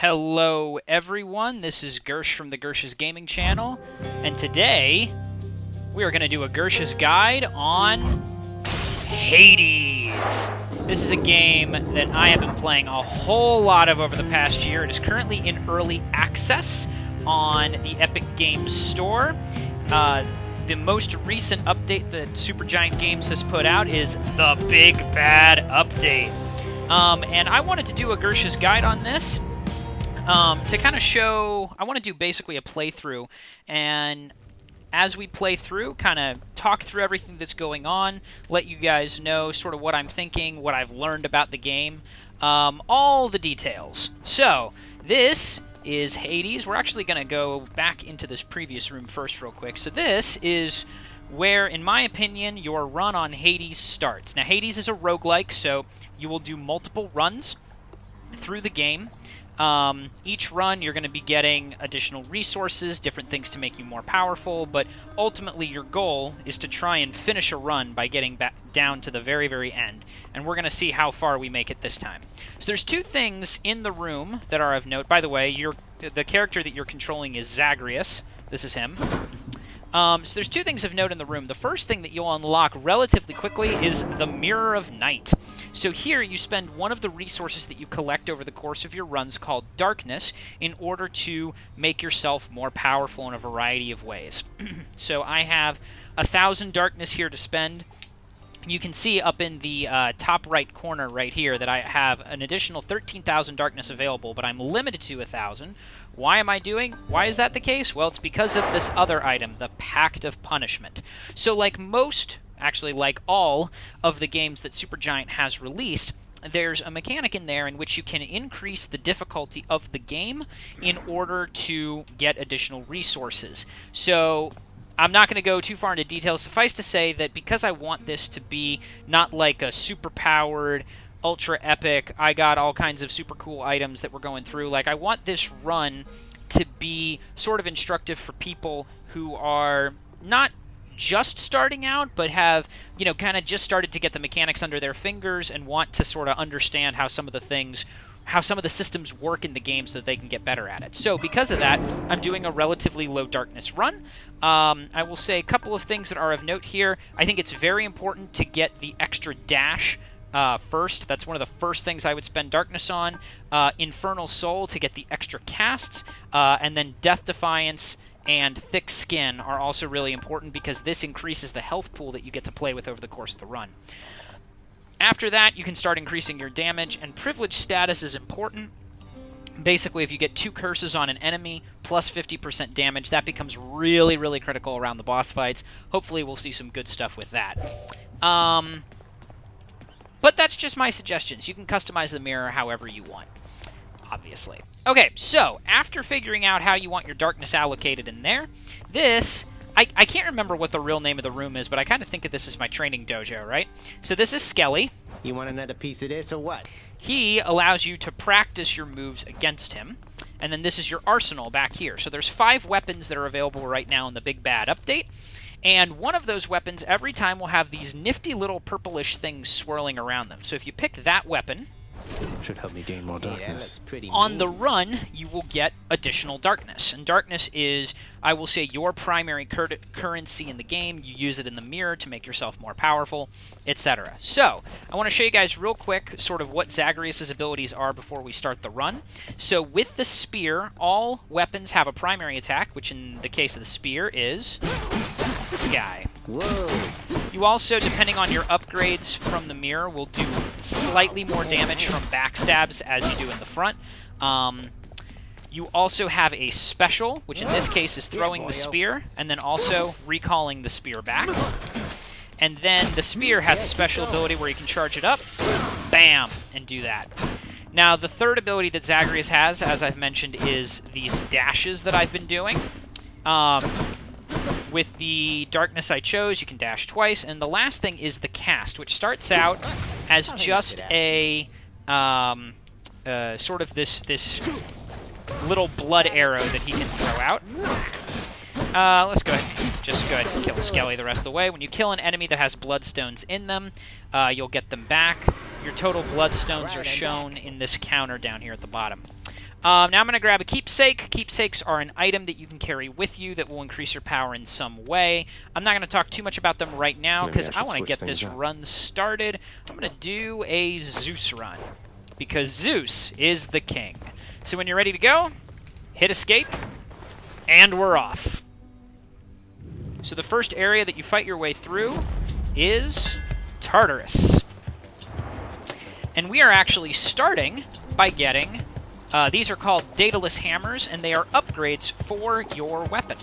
Hello everyone, this is Gersh from the GERSH'S gaming channel, and today we are going to do a GERSH'S guide on Hades. This is a game that I have been playing a whole lot of over the past year. It is currently in early access on the Epic Games Store. The most recent update that Supergiant Games has put out is the Big Bad Update. And I wanted to do a GERSH'S guide on this. To kind of show, I want to do basically a playthrough, and as we play through, kind of talk through everything that's going on, let you guys know sort of what I'm thinking, what I've learned about the game, all the details. So, this is Hades. We're actually going to go back into this previous room first real quick. So this is where, in my opinion, your run on Hades starts. Now, Hades is a roguelike, so you will do multiple runs through the game. Each run, you're going to be getting additional resources, different things to make you more powerful, but ultimately your goal is to try and finish a run by getting back down to the very, very end. And we're going to see how far we make it this time. So there's two things in the room that are of note. By the way, the character that you're controlling is Zagreus. This is him. So there's two things of note in the room. The first thing that you'll unlock relatively quickly is the Mirror of Night. So here you spend one of the resources that you collect over the course of your runs called Darkness in order to make yourself more powerful in a variety of ways. So I have 1,000 Darkness here to spend. You can see up in the top right corner right here that I have an additional 13,000 Darkness available, but I'm limited to 1,000. Why is that the case? Well, it's because of this other item, the Pact of Punishment. So like all of the games that Supergiant has released, there's a mechanic in there in which you can increase the difficulty of the game in order to get additional resources. So I'm not going to go too far into details. Suffice to say that because I want this to be not like a super-powered, ultra-epic, I got all kinds of super cool items that we're going through, like I want this run to be sort of instructive for people who are not just starting out, but have, kind of just started to get the mechanics under their fingers and want to sort of understand how some of the systems work in the game so that they can get better at it. So because of that, I'm doing a relatively low darkness run. I will say a couple of things that are of note here. I think it's very important to get the extra dash first. That's one of the first things I would spend darkness on. Infernal Soul to get the extra casts, and then Death Defiance and Thick Skin are also really important because this increases the health pool that you get to play with over the course of the run. After that, you can start increasing your damage, and privilege status is important. Basically, if you get 2 curses on an enemy, plus 50% damage, that becomes really, really critical around the boss fights. Hopefully, we'll see some good stuff with that. But that's just my suggestions. You can customize the mirror however you want, obviously. Okay, so, after figuring out how you want your darkness allocated in there, I can't remember what the real name of the room is, but I kind of think of this as my training dojo, right? So this is Skelly. You want another piece of this or what? He allows you to practice your moves against him. And then this is your arsenal back here. So there's 5 weapons that are available right now in the Big Bad Update. And one of those weapons every time will have these nifty little purplish things swirling around them. So if you pick that weapon, should help me gain more darkness. On the run, you will get additional darkness. And darkness is, I will say, your primary currency in the game. You use it in the mirror to make yourself more powerful, etc. So, I want to show you guys real quick sort of what Zagreus' abilities are before we start the run. So, with the spear, all weapons have a primary attack, which in the case of the spear is this guy. Whoa. You also, depending on your upgrades from the mirror, will do slightly more damage from backstabs as you do in the front. You also have a special, which in this case is throwing the spear, and then also recalling the spear back. And then the spear has a special ability where you can charge it up, bam, and do that. Now, the third ability that Zagreus has, as I've mentioned, is these dashes that I've been doing. With the darkness I chose, you can dash twice. And the last thing is the cast, which starts out as just a sort of this little blood arrow that he can throw out. Let's go ahead and kill Skelly the rest of the way. When you kill an enemy that has bloodstones in them, you'll get them back. Your total bloodstones are shown in this counter down here at the bottom. Now I'm going to grab a keepsake. Keepsakes are an item that you can carry with you that will increase your power in some way. I'm not going to talk too much about them right now Maybe because I I should want to switch get things this up. run started. I'm going to do a Zeus run because Zeus is the king. So when you're ready to go, hit escape, and we're off. So the first area that you fight your way through is Tartarus. And we are actually starting by getting... these are called Daedalus hammers, and they are upgrades for your weapon.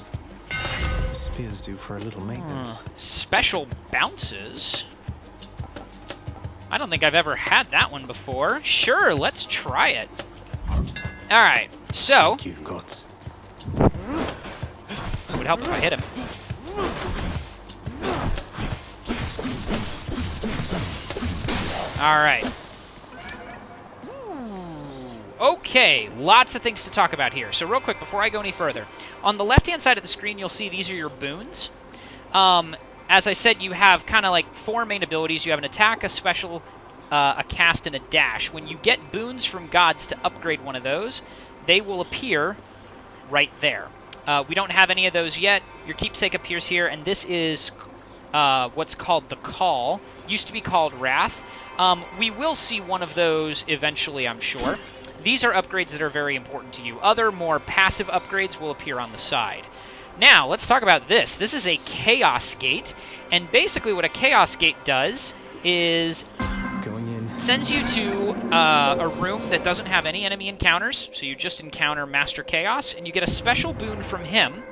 Spears due for a little maintenance. Special bounces? I don't think I've ever had that one before. Sure, let's try it. Alright, so... Thank you, gods. It would help if I hit him. Alright. Okay, lots of things to talk about here. So real quick, before I go any further, on the left-hand side of the screen, you'll see these are your boons. As I said, you have kind of like 4 main abilities. You have an attack, a special, a cast, and a dash. When you get boons from gods to upgrade one of those, they will appear right there. We don't have any of those yet. Your keepsake appears here, and this is what's called the Call. Used to be called Wrath. We will see one of those eventually, I'm sure. These are upgrades that are very important to you. Other, more passive upgrades will appear on the side. Now, let's talk about this. This is a Chaos Gate, and basically what a Chaos Gate does is Going in. sends you to a room that doesn't have any enemy encounters, so you just encounter Master Chaos, and you get a special boon from him.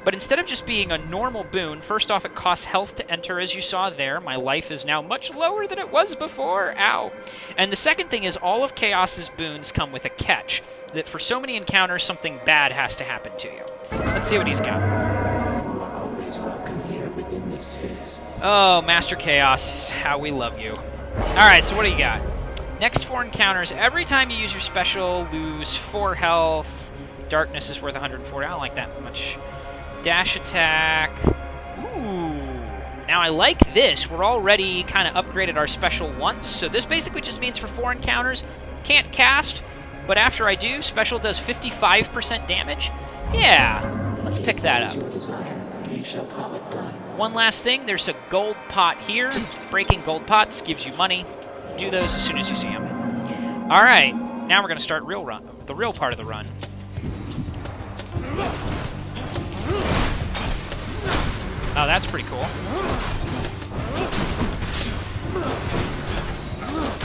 But instead of just being a normal boon, first off, it costs health to enter, as you saw there. My life is now much lower than it was before. Ow. And the second thing is all of Chaos's boons come with a catch, that for so many encounters, something bad has to happen to you. Let's see what he's got. You are always welcome here within this space. Oh, Master Chaos, how we love you. Alright, so what do you got? Next 4 encounters, every time you use your special, lose 4 health. Darkness is worth 140. I don't like that much. Dash attack. Ooh. Now I like this. We're already kind of upgraded our special once, so this basically just means for 4 encounters, can't cast, but after I do, special does 55% damage. Yeah, let's pick that up. Your desire, you shall call it done. One last thing, there's a gold pot here. Breaking gold pots gives you money. Do those as soon as you see them. All right, now we're going to start the real part of the run. Oh, that's pretty cool.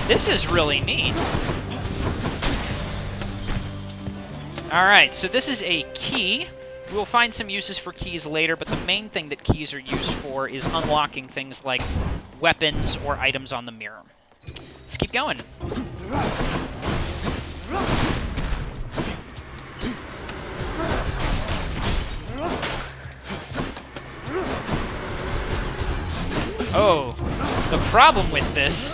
This is really neat. Alright, so this is a key. We'll find some uses for keys later, but the main thing that keys are used for is unlocking things like weapons or items on the mirror. Let's keep going. Oh, the problem with this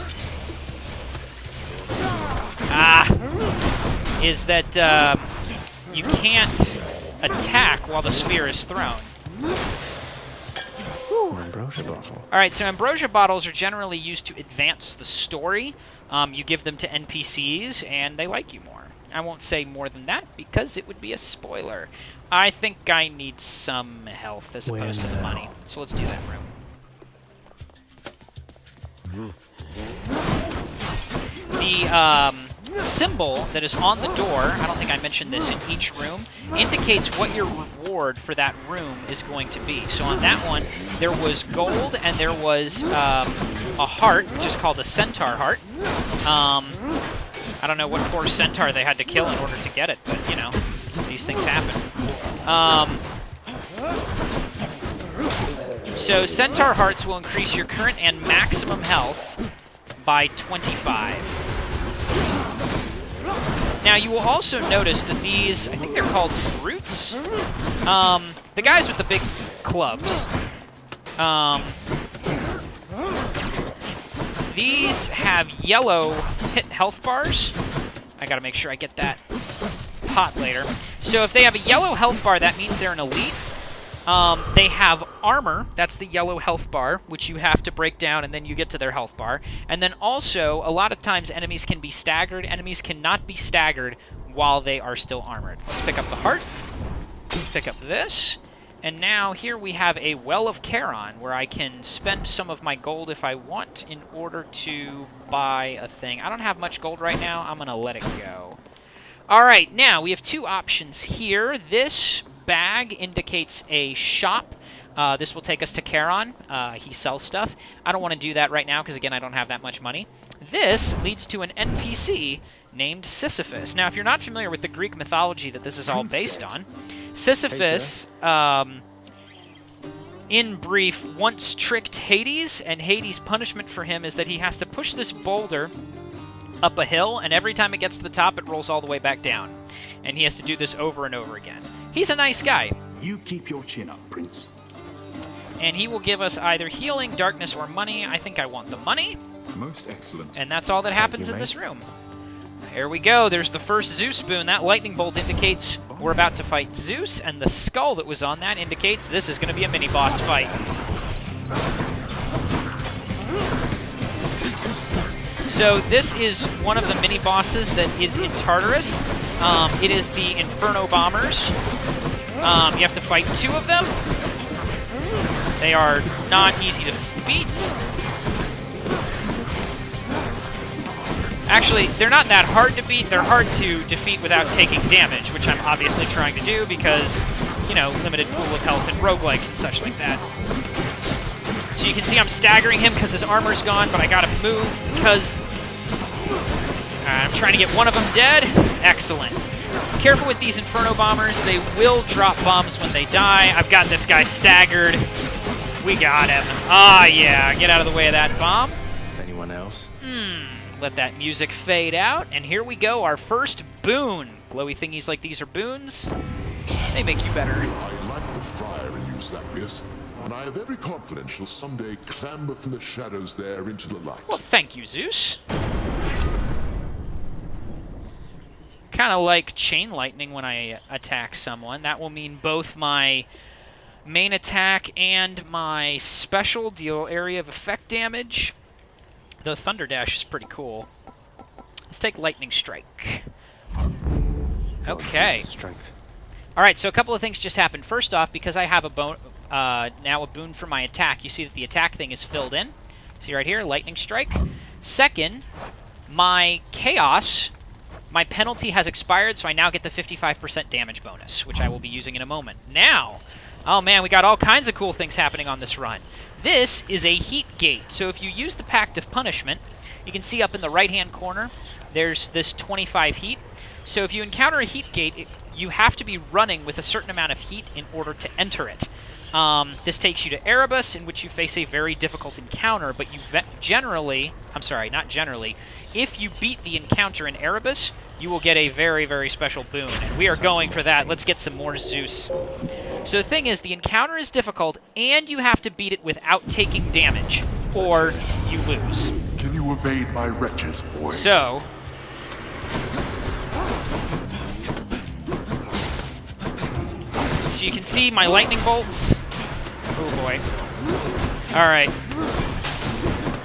is that you can't attack while the spear is thrown. An ambrosia bottle. Alright, so ambrosia bottles are generally used to advance the story. You give them to NPCs, and they like you more. I won't say more than that, because it would be a spoiler. I think I need some health as opposed to the money. So let's do that room. The symbol that is on the door, I don't think I mentioned this, in each room, indicates what your reward for that room is going to be. So on that one, there was gold and there was a heart, which is called a centaur heart. I don't know what poor centaur they had to kill in order to get it, but, you know, these things happen. So centaur hearts will increase your current and maximum health by 25. Now, you will also notice that these, I think they're called brutes? The guys with the big clubs. These have yellow hit health bars. I gotta make sure I get that pot later. So if they have a yellow health bar, that means they're an elite. They have armor, that's the yellow health bar, which you have to break down and then you get to their health bar. And then also, a lot of times enemies can be staggered. Enemies cannot be staggered while they are still armored. Let's pick up the heart. Let's pick up this. And now here we have a Well of Charon, where I can spend some of my gold if I want in order to buy a thing. I don't have much gold right now. I'm going to let it go. All right, now we have two options here. This bag indicates a shop. This will take us to Charon. He sells stuff. I don't want to do that right now because, again, I don't have that much money. This leads to an NPC named Sisyphus. Now, if you're not familiar with the Greek mythology that this is all based on, Sisyphus, in brief, once tricked Hades, and Hades' punishment for him is that he has to push this boulder up a hill, and every time it gets to the top, it rolls all the way back down. And he has to do this over and over again. He's a nice guy. You keep your chin up, Prince. And he will give us either healing, darkness, or money. I think I want the money. Most excellent. And that's all that happens in this room. Here we go. There's the first Zeus boon. That lightning bolt indicates we're about to fight Zeus, and the skull that was on that indicates this is going to be a mini-boss fight. So this is one of the mini-bosses that is in Tartarus. It is the Inferno Bombers. You have to fight two of them. They are not easy to beat. Actually, they're not that hard to beat. They're hard to defeat without taking damage, which I'm obviously trying to do because, you know, limited pool of health and roguelikes and such like that. So you can see I'm staggering him because his armor's gone, but I gotta move because I'm trying to get one of them dead. Excellent. Careful with these Inferno Bombers. They will drop bombs when they die. I've got this guy staggered. We got him. Ah, yeah. Get out of the way of that bomb. Anyone else? Let that music fade out, and here we go, our first boon. Glowy thingies like these are boons. They make you better. I like the fire in you, Zagreus, and I have every confidence you'll someday clamber from the shadows there into the light. Well, thank you, Zeus. Kind of like chain lightning when I attack someone. That will mean both my main attack and my special deal area of effect damage. The Thunder Dash is pretty cool. Let's take Lightning Strike. Okay. Strength. All right, so a couple of things just happened. First off, because I have a now a boon for my attack, you see that the attack thing is filled in. See right here, Lightning Strike. Second, my Chaos, my penalty has expired, so I now get the 55% damage bonus, which I will be using in a moment. Now, oh man, we got all kinds of cool things happening on this run. This is a heat gate, so if you use the Pact of Punishment, you can see up in the right-hand corner, there's this 25 heat. So if you encounter a heat gate, you have to be running with a certain amount of heat in order to enter it. This takes you to Erebus, in which you face a very difficult encounter, but you generally, I'm sorry, not generally, if you beat the encounter in Erebus, you will get a very, very special boon, and we are going for that. Let's get some more Zeus. So the thing is, the encounter is difficult, and you have to beat it without taking damage, or you lose. Can you evade my wretches, boy? So you can see my lightning bolts. Oh boy. Alright.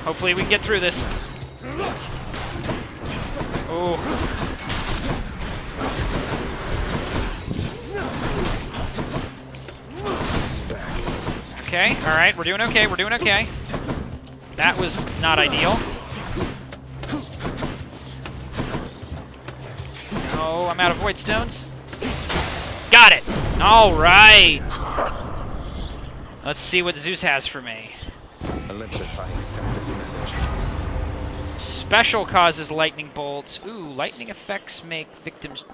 Hopefully we can get through this. Oh. Okay, alright, we're doing okay, we're doing okay. That was not ideal. No, I'm out of void stones. Got it! Alright! Let's see what Zeus has for me. Olympus, I accept this message. Special causes lightning bolts. Ooh, lightning effects make victims...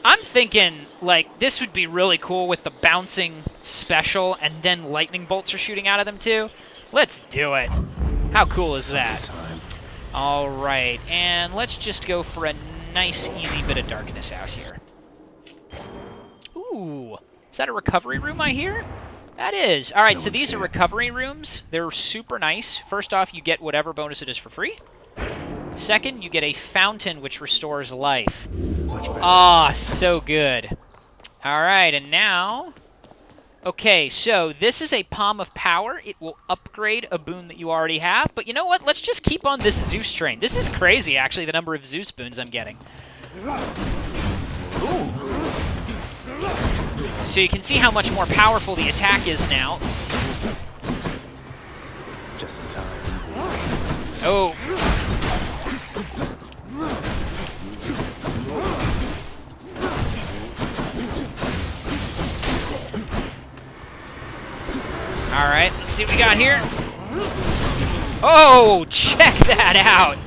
I'm thinking, like, this would be really cool with the bouncing special and then lightning bolts are shooting out of them too. Let's do it. How cool is that? Alright, and let's just go for a nice, easy bit of darkness out here. Ooh, is that a recovery room I hear? That is. Alright, so these are recovery rooms. They're super nice. First off, you get whatever bonus it is for free. Second, you get a fountain which restores life. Ah, so good. Alright, and now Okay, so this is a Palm of Power. It will upgrade a boon that you already have. But you know what? Let's just keep on this Zeus train. This is crazy, actually, the number of Zeus boons I'm getting. Ooh. So you can see how much more powerful the attack is now. Just in time. Oh. All right, let's see what we got here. Oh, check that out.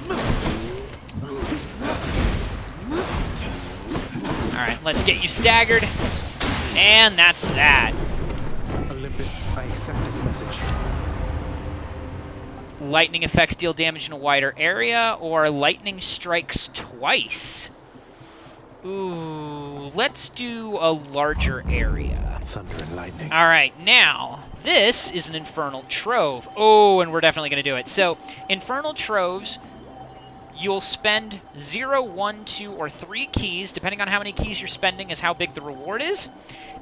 All right, let's get you staggered. And that's that. Olympus, I accept this message. Lightning effects deal damage in a wider area, or lightning strikes twice. Ooh, let's do a larger area. Thunder and lightning. All right, now, this is an Infernal Trove. Oh, and we're definitely going to do it. So, Infernal Troves, you'll spend 0, 1, 2, or 3 keys. Depending on how many keys you're spending is how big the reward is.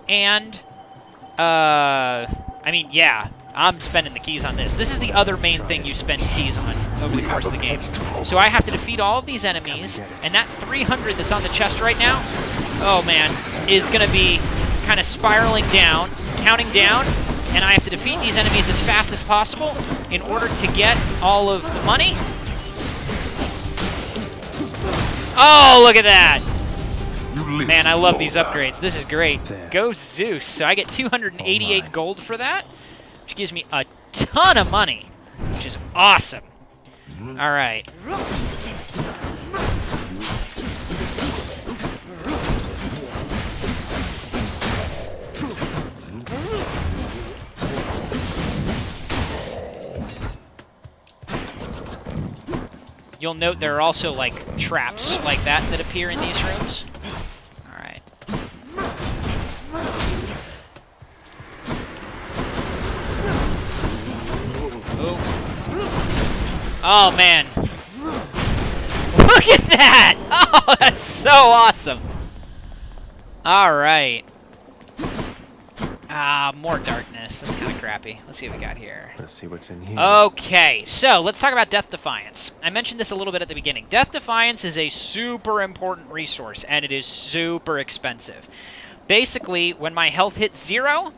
And, I mean, yeah, I'm spending the keys on this. This is the other main thing you spend keys on over the course of the game. So I have to defeat all of these enemies, and that 300 that's on the chest right now, oh man, is going to be kind of spiraling down, counting down, and I have to defeat these enemies as fast as possible in order to get all of the money. Oh, look at that! Man, I love these upgrades. This is great. Go Zeus. So I get 288 gold for that, which gives me a ton of money, which is awesome. All right. You'll note there are also, like, traps like that that appear in these rooms. All right. Oh, man. Look at that! Oh, that's so awesome. All right. More darkness. That's kind of crappy. Let's see what we got here. Let's see what's in here. Okay, so let's talk about Death Defiance. I mentioned this a little bit at the beginning. Death Defiance is a super important resource, and it is super expensive. Basically, when my health hits 0,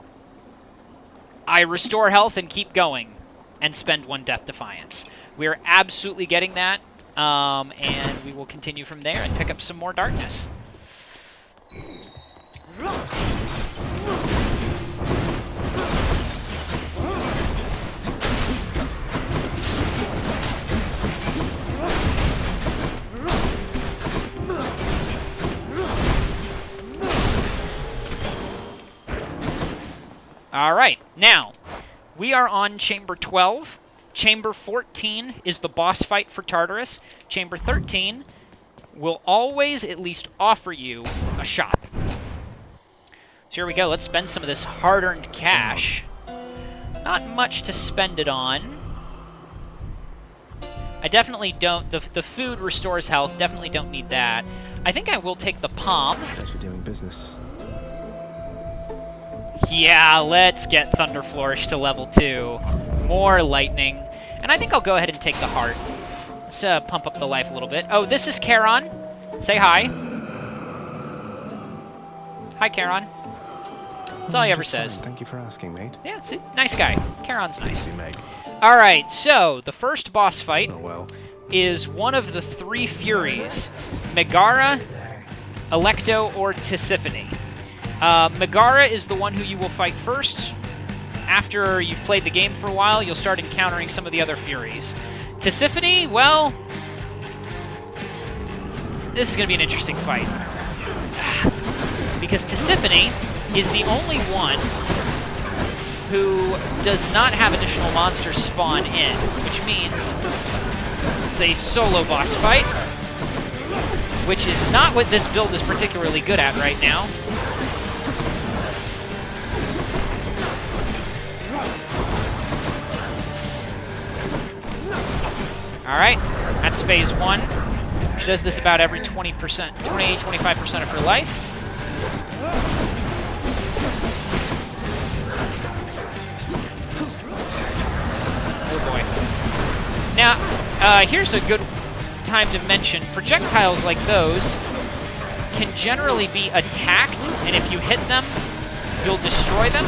I restore health and keep going and spend 1 Death Defiance. We're absolutely getting that, and we will continue from there and pick up some more darkness. All right, now, we are on Chamber 12. Chamber 14 is the boss fight for Tartarus. Chamber 13 will always at least offer you a shop. So here we go. Let's spend some of this hard-earned cash. Not much to spend it on. I definitely don't... The food restores health. Definitely don't need that. I think I will take the palm. Pleasure doing business. Yeah, let's get Thunder Flourish to level 2. More lightning. And I think I'll go ahead and take the heart. Let's pump up the life a little bit. Oh, this is Charon. Say hi. Hi, Charon. That's all he ever says. Thank you for asking, mate. Yeah, see, nice guy. Charon's nice. You make. All right, so the first boss fight Oh well. is one of the 3 Furies, Megara, Electo, or Tisiphone. Megara is the one who you will fight first. After you've played the game for a while, you'll start encountering some of the other Furies. Tisiphone, well, this is going to be an interesting fight. Because Tisiphone is the only one who does not have additional monsters spawn in, which means it's a solo boss fight, which is not what this build is particularly good at right now. Alright, that's phase 1. She does this about every 20%, 25% of her life. Now, here's a good time to mention, projectiles like those can generally be attacked, and if you hit them, you'll destroy them.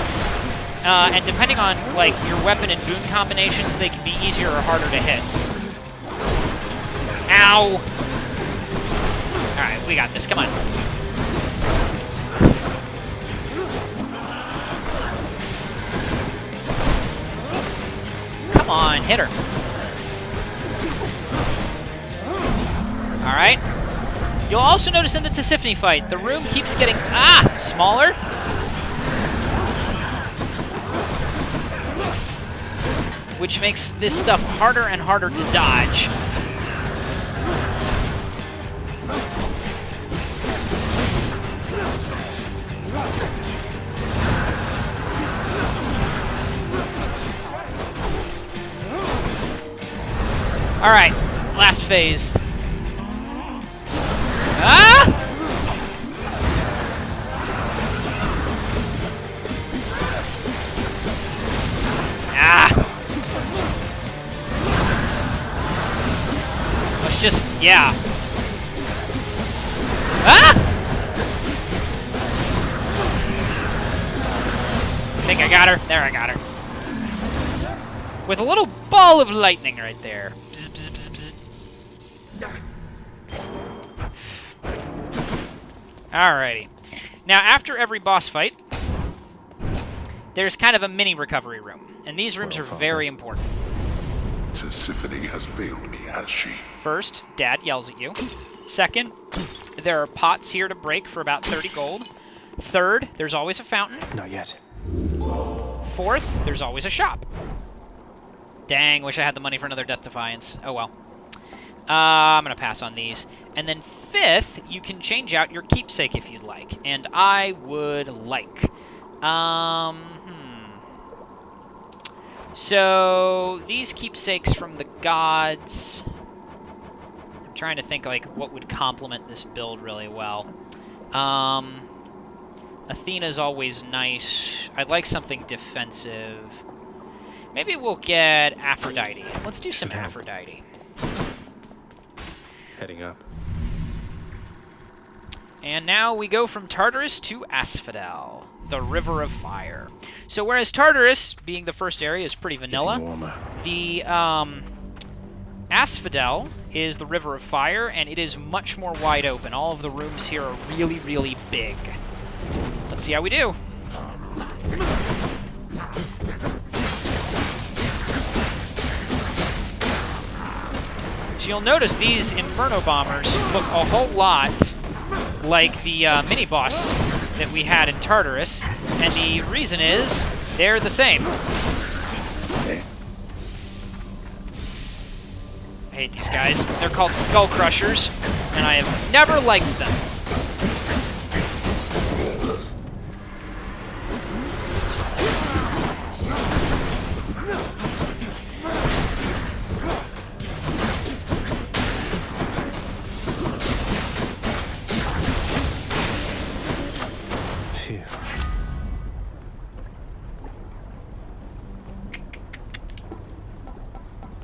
And depending on like your weapon and boon combinations, they can be easier or harder to hit. Ow! Alright, we got this. Come on. Come on, hit her. Alright. You'll also notice in the Tisiphone fight, the room keeps getting, smaller. Which makes this stuff harder and harder to dodge. Alright, last phase. Ah! Let's just, yeah. Ah! I think I got her. There, I got her. With a little ball of lightning right there. Bzz, bzz, bzz, bzz. Alrighty. Now, after every boss fight, there's kind of a mini recovery room. And these rooms are very important. Tisiphone has failed me, has she? First, Dad yells at you. Second, there are pots here to break for about 30 gold. Third, there's always a fountain. Not yet. Fourth, there's always a shop. Dang, wish I had the money for another Death Defiance. Oh well. I'm going to pass on these. And then fifth, you can change out your keepsake if you'd like. And I would like. So, these keepsakes from the gods... I'm trying to think, like, what would complement this build really well. Athena's always nice. I'd like something defensive. Maybe we'll get Aphrodite. Let's do some Aphrodite. Heading up. And now we go from Tartarus to Asphodel, the River of Fire. So whereas Tartarus, being the first area, is pretty vanilla, the Asphodel is the River of Fire, and it is much more wide open. All of the rooms here are really, really big. Let's see how we do. So you'll notice these Inferno Bombers look a whole lot like the mini-boss that we had in Tartarus, and the reason is they're the same. I hate these guys. They're called Skull Crushers, and I have never liked them.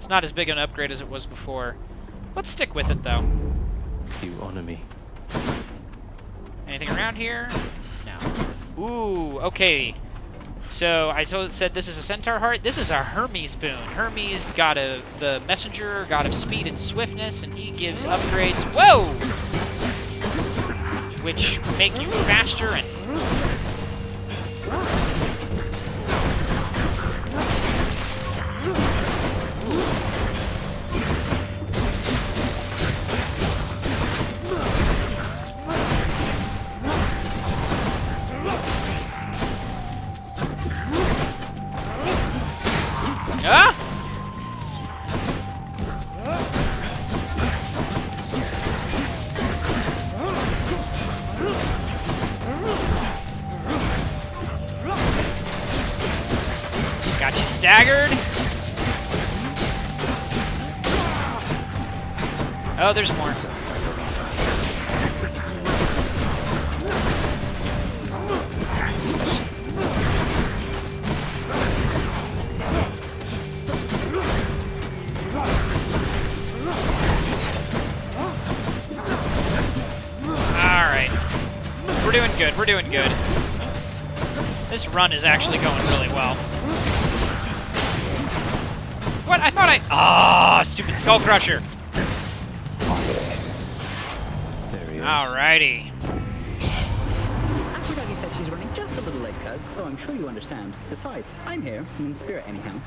Not as big an upgrade as it was before. Let's stick with it, though. You honor me. Anything around here? No. Ooh, okay. So I said this is a Centaur Heart. This is a Hermes boon. Hermes, god of the messenger, god of speed and swiftness, and he gives upgrades. Whoa! Which make you faster and... Ah! Got you staggered. Oh, there's more. we're doing good. We're doing good. This run is actually going really well. What? I thought I... Ah, stupid Skull Crusher. There he is. Alrighty. Aphrodite said she's running just a little late, cuz, though I'm sure you understand. Besides, I'm here, in spirit anyhow.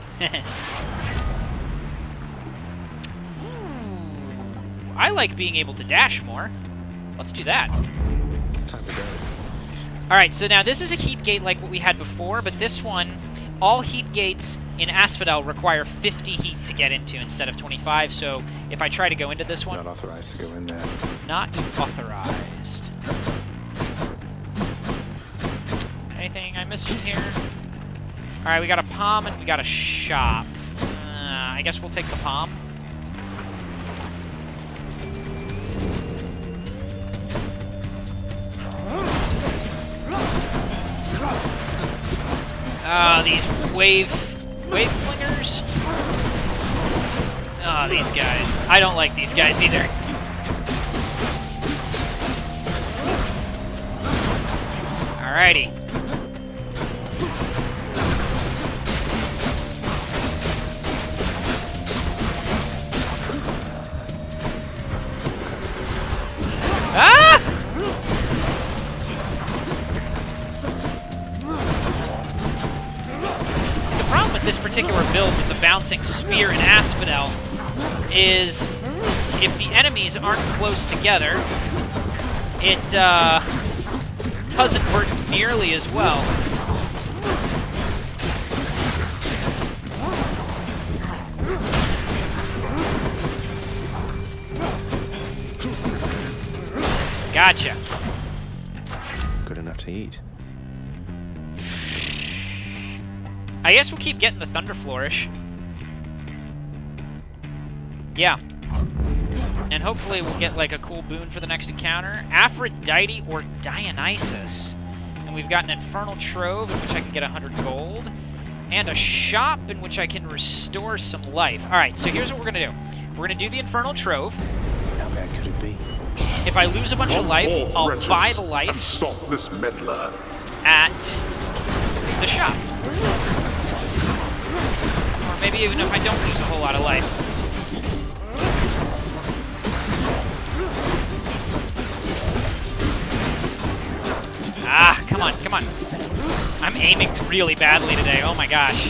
I like being able to dash more. Let's do that. Time to go. Alright, so now this is a heat gate like what we had before, but this one, all heat gates in Asphodel require 50 heat to get into instead of 25, so if I try to go into this one... Not authorized to go in there. Not authorized. Anything I missed in here? Alright, we got a palm and we got a shop. I guess we'll take the palm. These wave flingers. Oh, these guys. I don't like these guys either. Alrighty. Ah! See, the problem with this particular build with the bouncing spear and Asphodel is if the enemies aren't close together, it doesn't work nearly as well. Gotcha. Good enough to eat. I guess we'll keep getting the Thunder Flourish. Yeah. And hopefully we'll get like a cool boon for the next encounter. Aphrodite or Dionysus. And we've got an Infernal Trove in which I can get 100 gold. And a shop in which I can restore some life. Alright, so here's what we're going to do. We're going to do the Infernal Trove. How bad could it be? If I lose a bunch of life, I'll buy the And life stop this meddler. at the shop. Or maybe even if I don't lose a whole lot of life. Ah, come on, come on. I'm aiming really badly today, oh my gosh.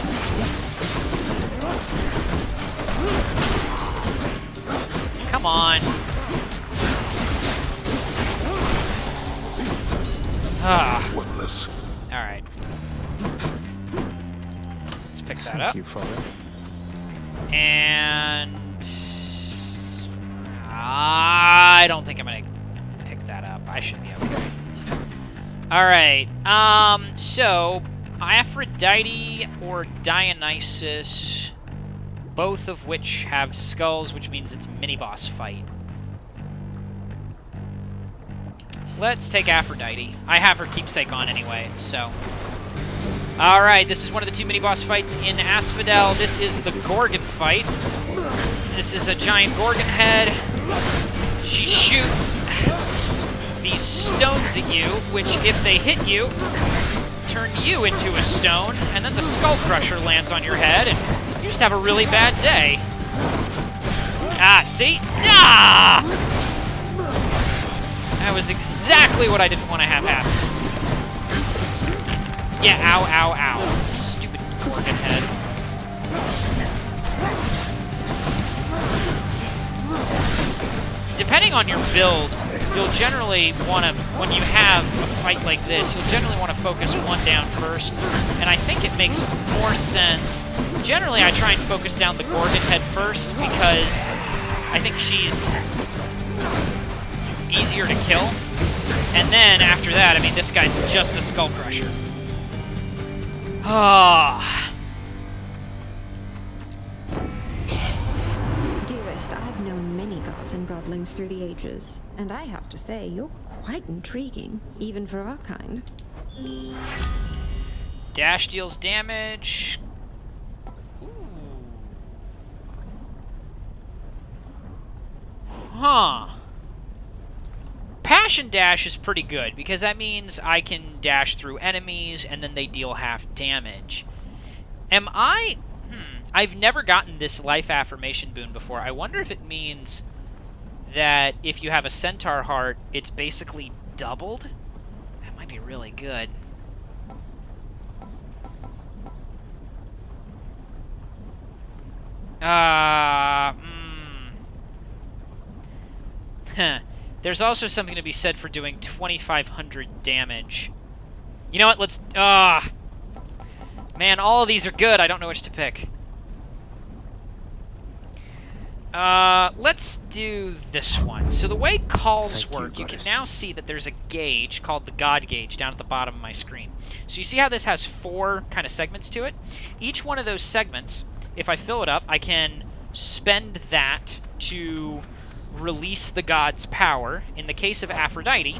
Come on. Ah. Worthless. Alright. Let's pick that up. You follow? And... I don't think I'm gonna pick that up. I should be okay. Alright, so... Aphrodite or Dionysus, both of which have skulls, which means it's a mini-boss fight. Let's take Aphrodite. I have her keepsake on anyway, so... Alright, this is one of the two mini-boss fights in Asphodel. This is the Gorgon fight. This is a giant Gorgon head. She shoots these stones at you, which, if they hit you, turn you into a stone, and then the Skull Crusher lands on your head, and you just have a really bad day. Ah, see? Ah! That was exactly what I didn't want to have happen. Yeah, ow, ow, ow. Stupid Gorgon head. Depending on your build, you'll generally want to, when you have a fight like this, you'll generally want to focus one down first, and I think it makes more sense. Generally, I try and focus down the Gorgon head first, because I think she's easier to kill. And then, after that, I mean, this guy's just a Skull Crusher. Ah. Dearest, I've known many gods and godlings through the ages, and I have to say, you're quite intriguing, even for our kind. Dash deals damage. Ooh. Huh. Passion Dash is pretty good, because that means I can dash through enemies, and then they deal half damage. Am I... I've never gotten this Life Affirmation boon before. I wonder if it means that if you have a Centaur Heart, it's basically doubled? That might be really good. There's also something to be said for doing 2,500 damage. You know what? Let's... Man, all of these are good. I don't know which to pick. Let's do this one. So the way calls work, you can now see that there's a gauge called the God gauge down at the bottom of my screen. So you see how this has 4 kind of segments to it? Each one of those segments, if I fill it up, I can spend that to release the god's power. In the case of Aphrodite,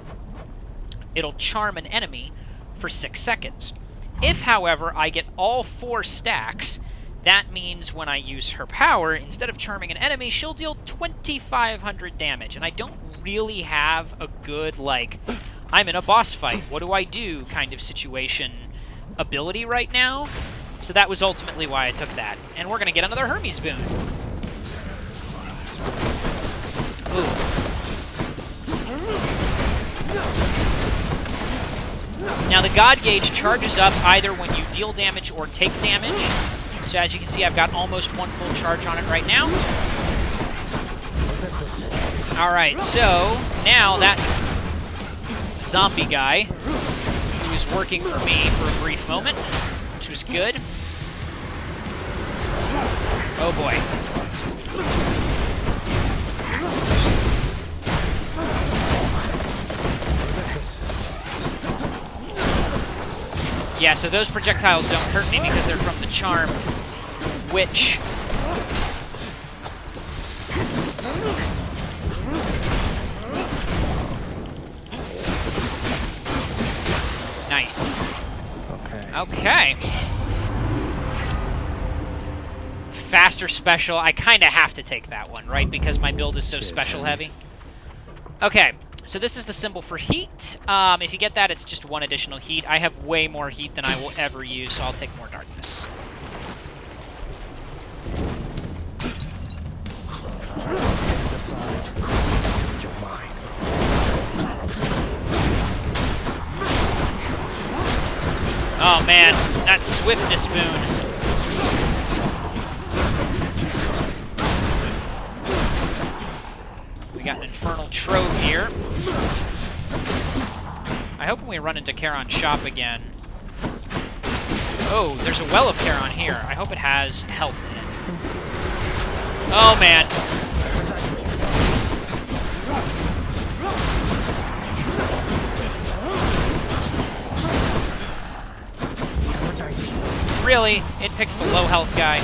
it'll charm an enemy for 6 seconds. If, however, I get all 4 stacks, that means when I use her power, instead of charming an enemy, she'll deal 2,500 damage. And I don't really have a good, like, I'm in a boss fight, what do I do kind of situation ability right now. So that was ultimately why I took that. And we're going to get another Hermes boon. Ooh. Now the God gauge charges up either when you deal damage or take damage. So as you can see, I've got almost 1 full charge on it right now. Alright, so now that zombie guy, who was working for me for a brief moment, which was good. Oh boy. Yeah, so those projectiles don't hurt me because they're from the charm, which... Nice. Okay. Faster special. I kind of have to take that one, right? Because my build is so special heavy. Okay. So this is the symbol for heat. If you get that, it's just 1 additional heat. I have way more heat than I will ever use, so I'll take more darkness. Oh man, that swiftness boon. We got an infernal trove here. I hope when we run into Charon's shop again... Oh, there's a well of Charon here. I hope it has health in it. Oh, man. Really? It picks the low health guy.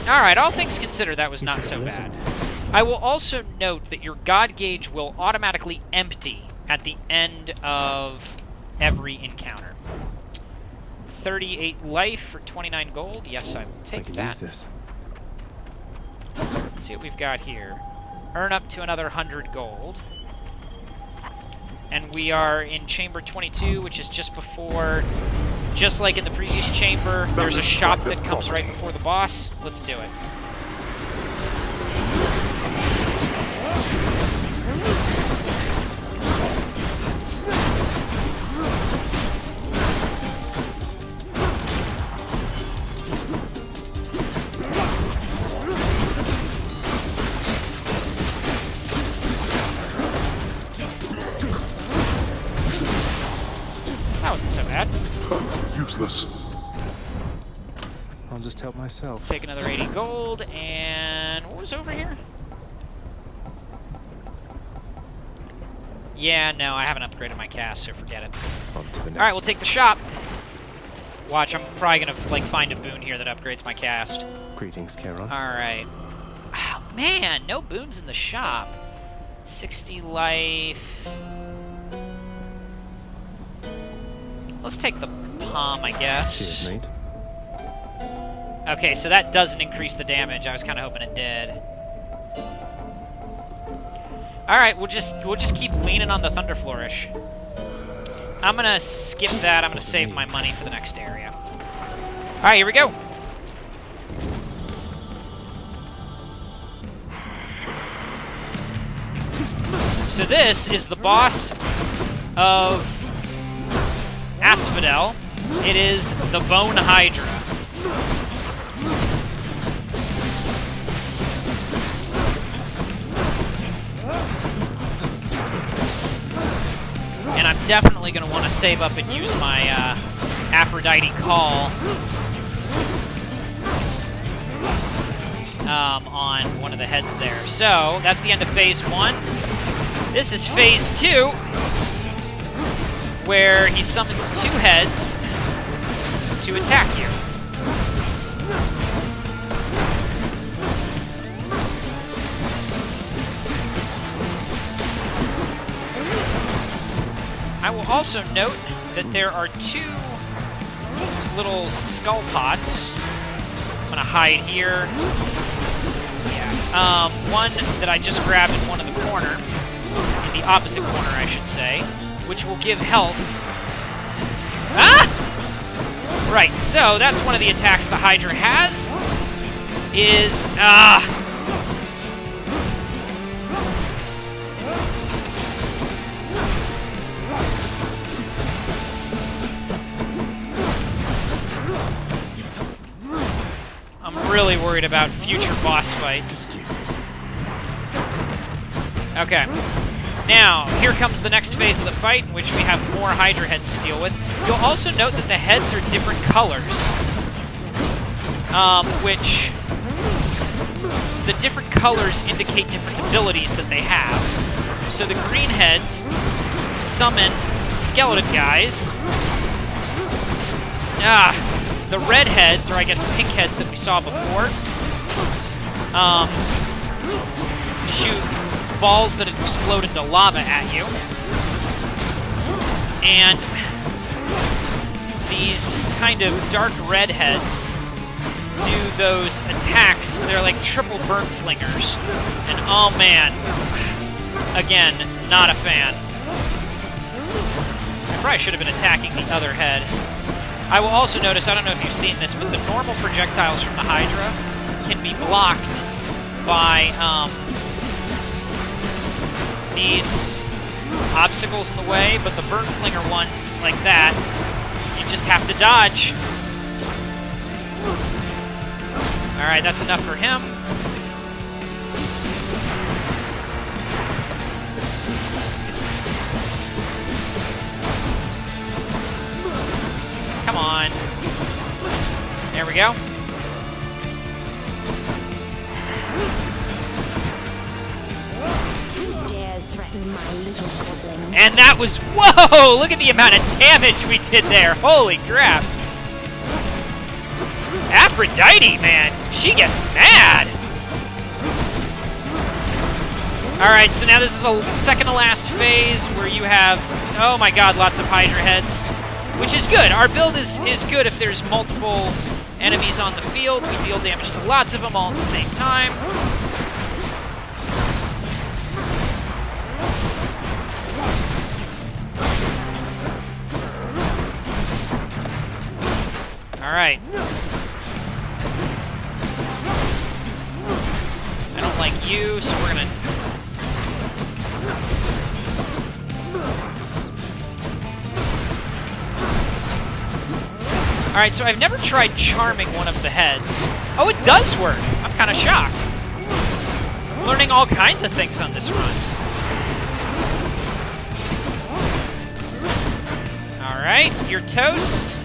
Alright, all things considered, that was not so bad. I will also note that your God gauge will automatically empty at the end of every encounter. 38 life for 29 gold. Yes, I will take that. Use this. Let's see what we've got here. Earn up to another 100 gold. And we are in Chamber 22, which is just before... Just like in the previous chamber, there's a shop that comes right before the boss. Let's do it. That wasn't so bad. Useless. I'll just help myself. Take another 80 gold, and what was over here? Yeah, no, I haven't upgraded my cast, so forget it. On to the next. Alright, we'll take the shop. Watch, I'm probably gonna, like, find a boon here that upgrades my cast. Greetings, Charon. Alright. Oh, man, no boons in the shop. 60 life. Let's take the palm, I guess. Cheers, mate. Okay, so that doesn't increase the damage. I was kind of hoping it did. All right, we'll just keep leaning on the Thunder Flourish. I'm gonna skip that. I'm gonna save my money for the next area. All right, here we go. So this is the boss of Asphodel. It is the Bone Hydra. And I'm definitely going to want to save up and use my Aphrodite Call on one of the heads there. So that's the end of Phase 1. This is Phase 2, where he summons 2 heads to attack you. I will also note that there are 2 little skull pots. I'm gonna hide here. Yeah. One that I just grabbed in one in the corner. In the opposite corner, I should say, which will give health. Ah! Right, so that's one of the attacks the Hydra has, is, I'm really worried about future boss fights. Okay. Now, here comes the next phase of the fight, in which we have more Hydra heads to deal with. You'll also note that the heads are different colors, which the different colors indicate different abilities that they have. So the green heads summon skeleton guys. The red heads, or I guess pink heads that we saw before, shoot balls that explode into lava at you. And these kind of dark red heads do those attacks. They're like triple burn flingers. And oh man, again, not a fan. I probably should have been attacking the other head. I will also notice, I don't know if you've seen this, but the normal projectiles from the Hydra can be blocked by these obstacles in the way, but the burn flinger ones like that, you just have to dodge. Alright, that's enough for him. Come on. There we go. And that was, whoa! Look at the amount of damage we did there. Holy crap. Aphrodite, man. She gets mad. Alright, so now this is the second to last phase where you have, oh my god, lots of Hydra heads. Which is good. Our build is good if there's multiple enemies on the field. We deal damage to lots of them all at the same time. Alright. I don't like you, so we're gonna... Alright, so I've never tried charming one of the heads. Oh, it does work! I'm kind of shocked. I'm learning all kinds of things on this run. Alright, you're toast.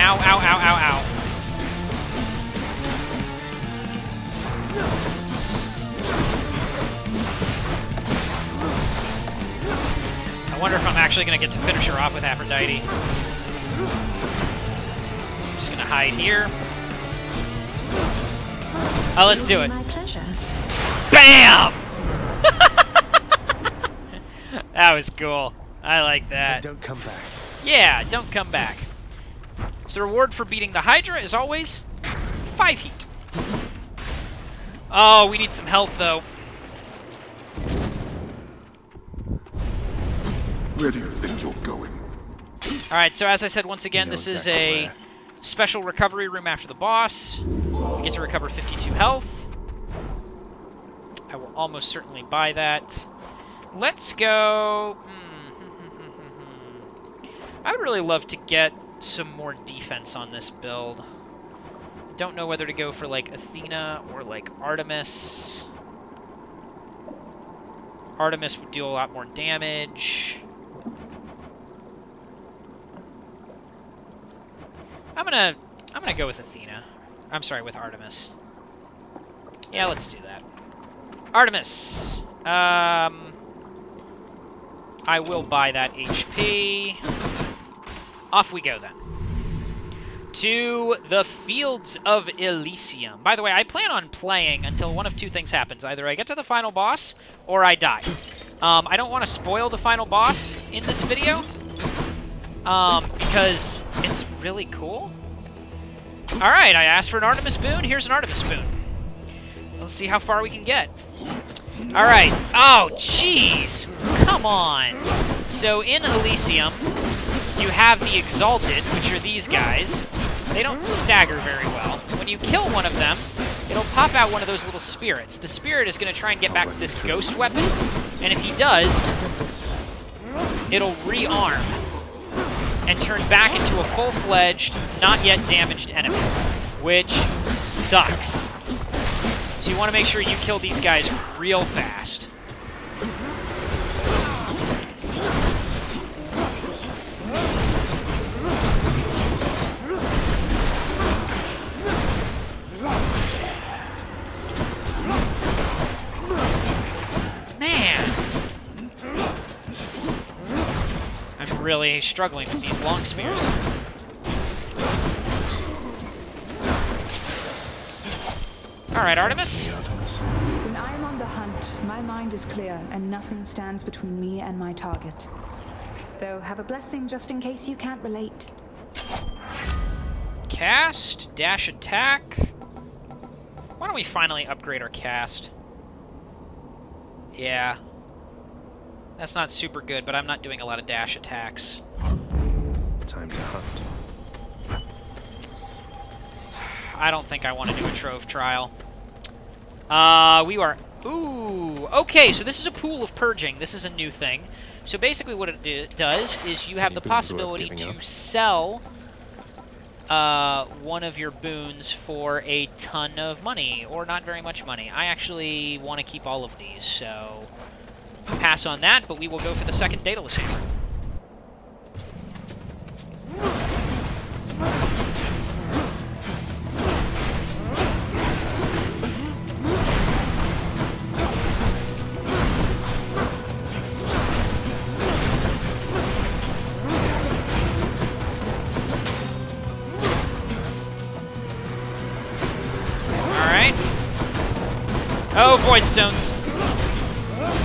Ow, ow, ow, ow, ow. I wonder if I'm actually going to get to finish her off with Aphrodite. I'm just going to hide here. Oh, let's do it. My pleasure. BAM! That was cool. I like that. And don't come back. Yeah, don't come back. So the reward for beating the Hydra is always 5 heat. Oh, we need some health, though. Where do you think you're going? Alright, so as I said, once again, You know this is exactly a where. special recovery room after the boss. We get to recover 52 health. I will almost certainly buy that. Let's go... I would really love to get some more defense on this build. Don't know whether to go for, like, Athena or, like, Artemis. Artemis would do a lot more damage. I'm gonna go with Athena. I'm sorry, with Artemis. Yeah, let's do that. Artemis! I will buy that HP. Off we go, then. To the Fields of Elysium. By the way, I plan on playing until one of two things happens. Either I get to the final boss, or I die. I don't want to spoil the final boss in this video, because it's really cool. Alright, I asked for an Artemis boon. Here's an Artemis boon. Let's see how far we can get. Alright. Oh, jeez. Come on. So in Elysium, you have the Exalted, which are these guys. They don't stagger very well. When you kill one of them, it'll pop out one of those little spirits. The spirit is going to try and get back to this ghost weapon, and if he does, it'll rearm and turn back into a full-fledged, not yet damaged enemy, which sucks. So you want to make sure you kill these guys real fast. Man! I'm really struggling with these long spears. Alright, Artemis. When I am on the hunt, my mind is clear and nothing stands between me and my target. Though have a blessing just in case you can't relate. Cast, dash attack. Why don't we finally upgrade our cast? Yeah. That's not super good, but I'm not doing a lot of dash attacks. Time to hunt. I don't think I want to do a trove trial. We are... Ooh, okay, so this is a pool of purging. This is a new thing. So basically what it does is you have the possibility to sell one of your boons for a ton of money, or not very much money. I actually want to keep all of these, so pass on that, but we will go for the second Daedalus Hammer. Oh, Void Stones.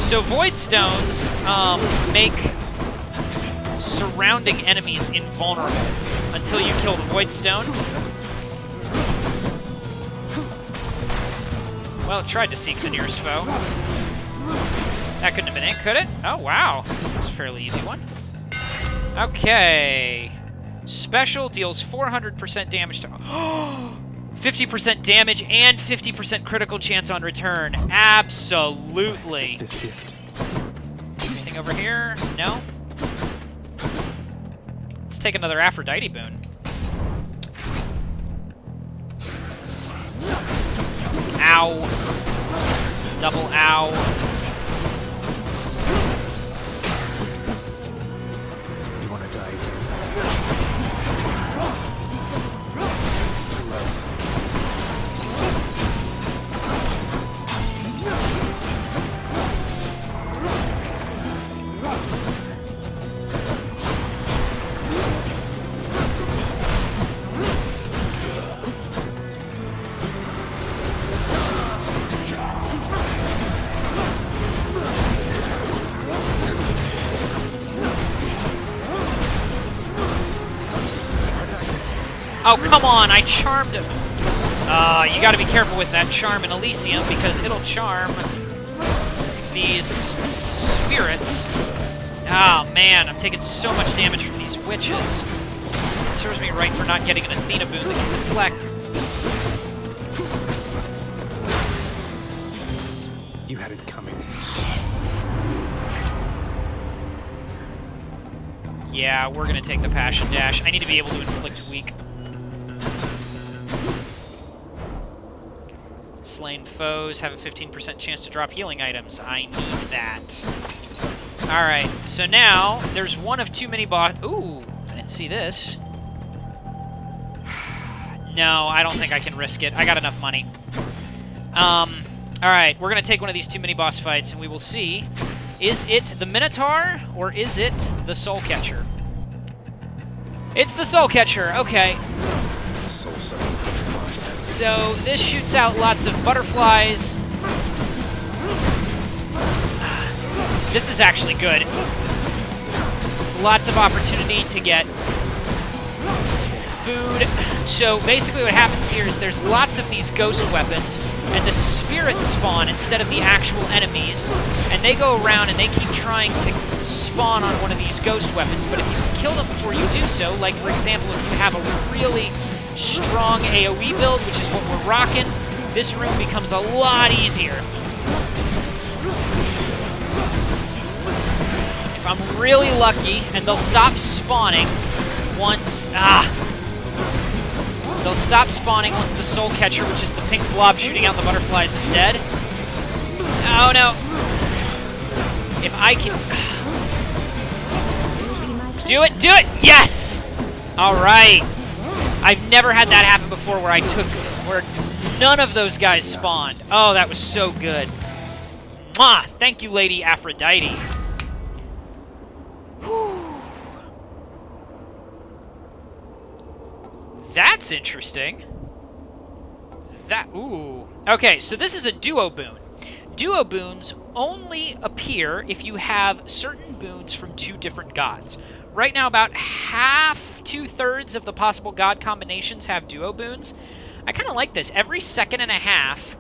So Void Stones make surrounding enemies invulnerable until you kill the Void Stone. Well, it tried to seek the nearest foe. That couldn't have been it, could it? Oh, wow. That's a fairly easy one. Okay. Special deals 400% damage to... 50% damage and 50% critical chance on return. Absolutely. This gift. Anything over here? No? Let's take another Aphrodite boon. Ow. Double ow. You want to die again? Oh, come on, I charmed him. You gotta be careful with that charm in Elysium, because it'll charm these spirits. Oh, man, I'm taking so much damage from these witches. It serves me right for not getting an Athena boon that can deflect. You had it coming. Yeah, we're gonna take the Passion Dash. I need to be able to inflict weak. Slain foes have a 15% chance to drop healing items. I need that. Alright, so now there's one of too many boss. Ooh, I didn't see this. No, I don't think I can risk it. I got enough money. Alright, we're gonna take one of these too many boss fights and we will see. Is it the Minotaur or is it the Soul Catcher? It's the Soul Catcher, okay. Soul sucking. So this shoots out lots of butterflies. This is actually good. It's lots of opportunity to get food. So basically what happens here is there's lots of these ghost weapons, and the spirits spawn instead of the actual enemies, and they go around and they keep trying to spawn on one of these ghost weapons, but if you kill them before you do so, like for example if you have a really strong AoE build, which is what we're rocking, this room becomes a lot easier. If I'm really lucky, and they'll stop spawning once, they'll stop spawning once the Soul Catcher, which is the pink blob shooting out the butterflies, is dead. Oh no. If I can... Do it, do it, yes! Alright. I've never had that happen before where none of those guys spawned. Oh, that was so good. Mwah! Thank you, Lady Aphrodite. Whew. That's interesting. Ooh. Okay, so this is a duo boon. Duo boons only appear if you have certain boons from two different gods. Right now, about half, 2/3 of the possible god combinations have duo boons. I kind of like this. Every second and a half,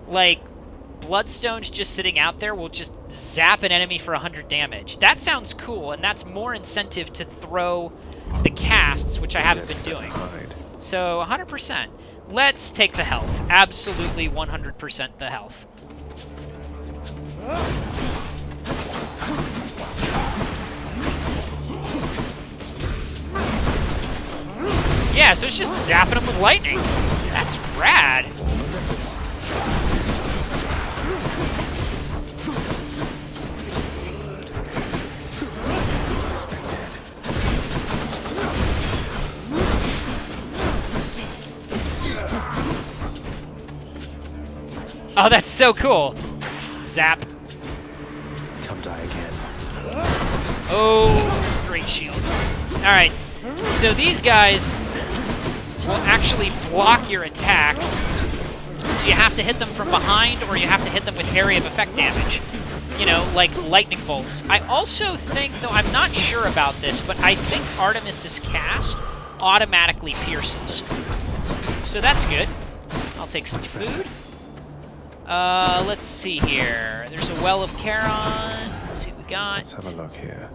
like, Bloodstones just sitting out there will just zap an enemy for 100 damage. That sounds cool, and that's more incentive to throw the casts, which I haven't been doing. So, 100%. Let's take the health. Absolutely 100% the health. Yeah, so it's just zapping them with lightning. That's rad. Oh, that's so cool. Zap. Come die again. Oh, great shields. Alright, so these guys will actually block your attacks. So you have to hit them from behind, or you have to hit them with area of effect damage. You know, like lightning bolts. I also think, though I'm not sure about this, but I think Artemis's cast automatically pierces. So that's good. I'll take some food. Let's see here. There's a Well of Charon. Let's see what we got. Let's have a look here.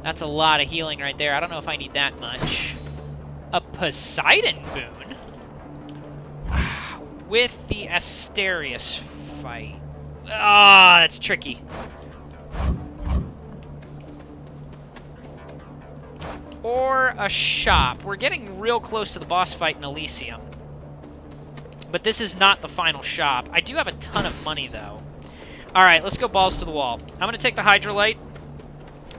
That's a lot of healing right there. I don't know if I need that much. A Poseidon boon? With the Asterius fight. Ah, that's tricky. Or a shop. We're getting real close to the boss fight in Elysium. But this is not the final shop. I do have a ton of money, though. Alright, let's go balls to the wall. I'm going to take the Hydrolite.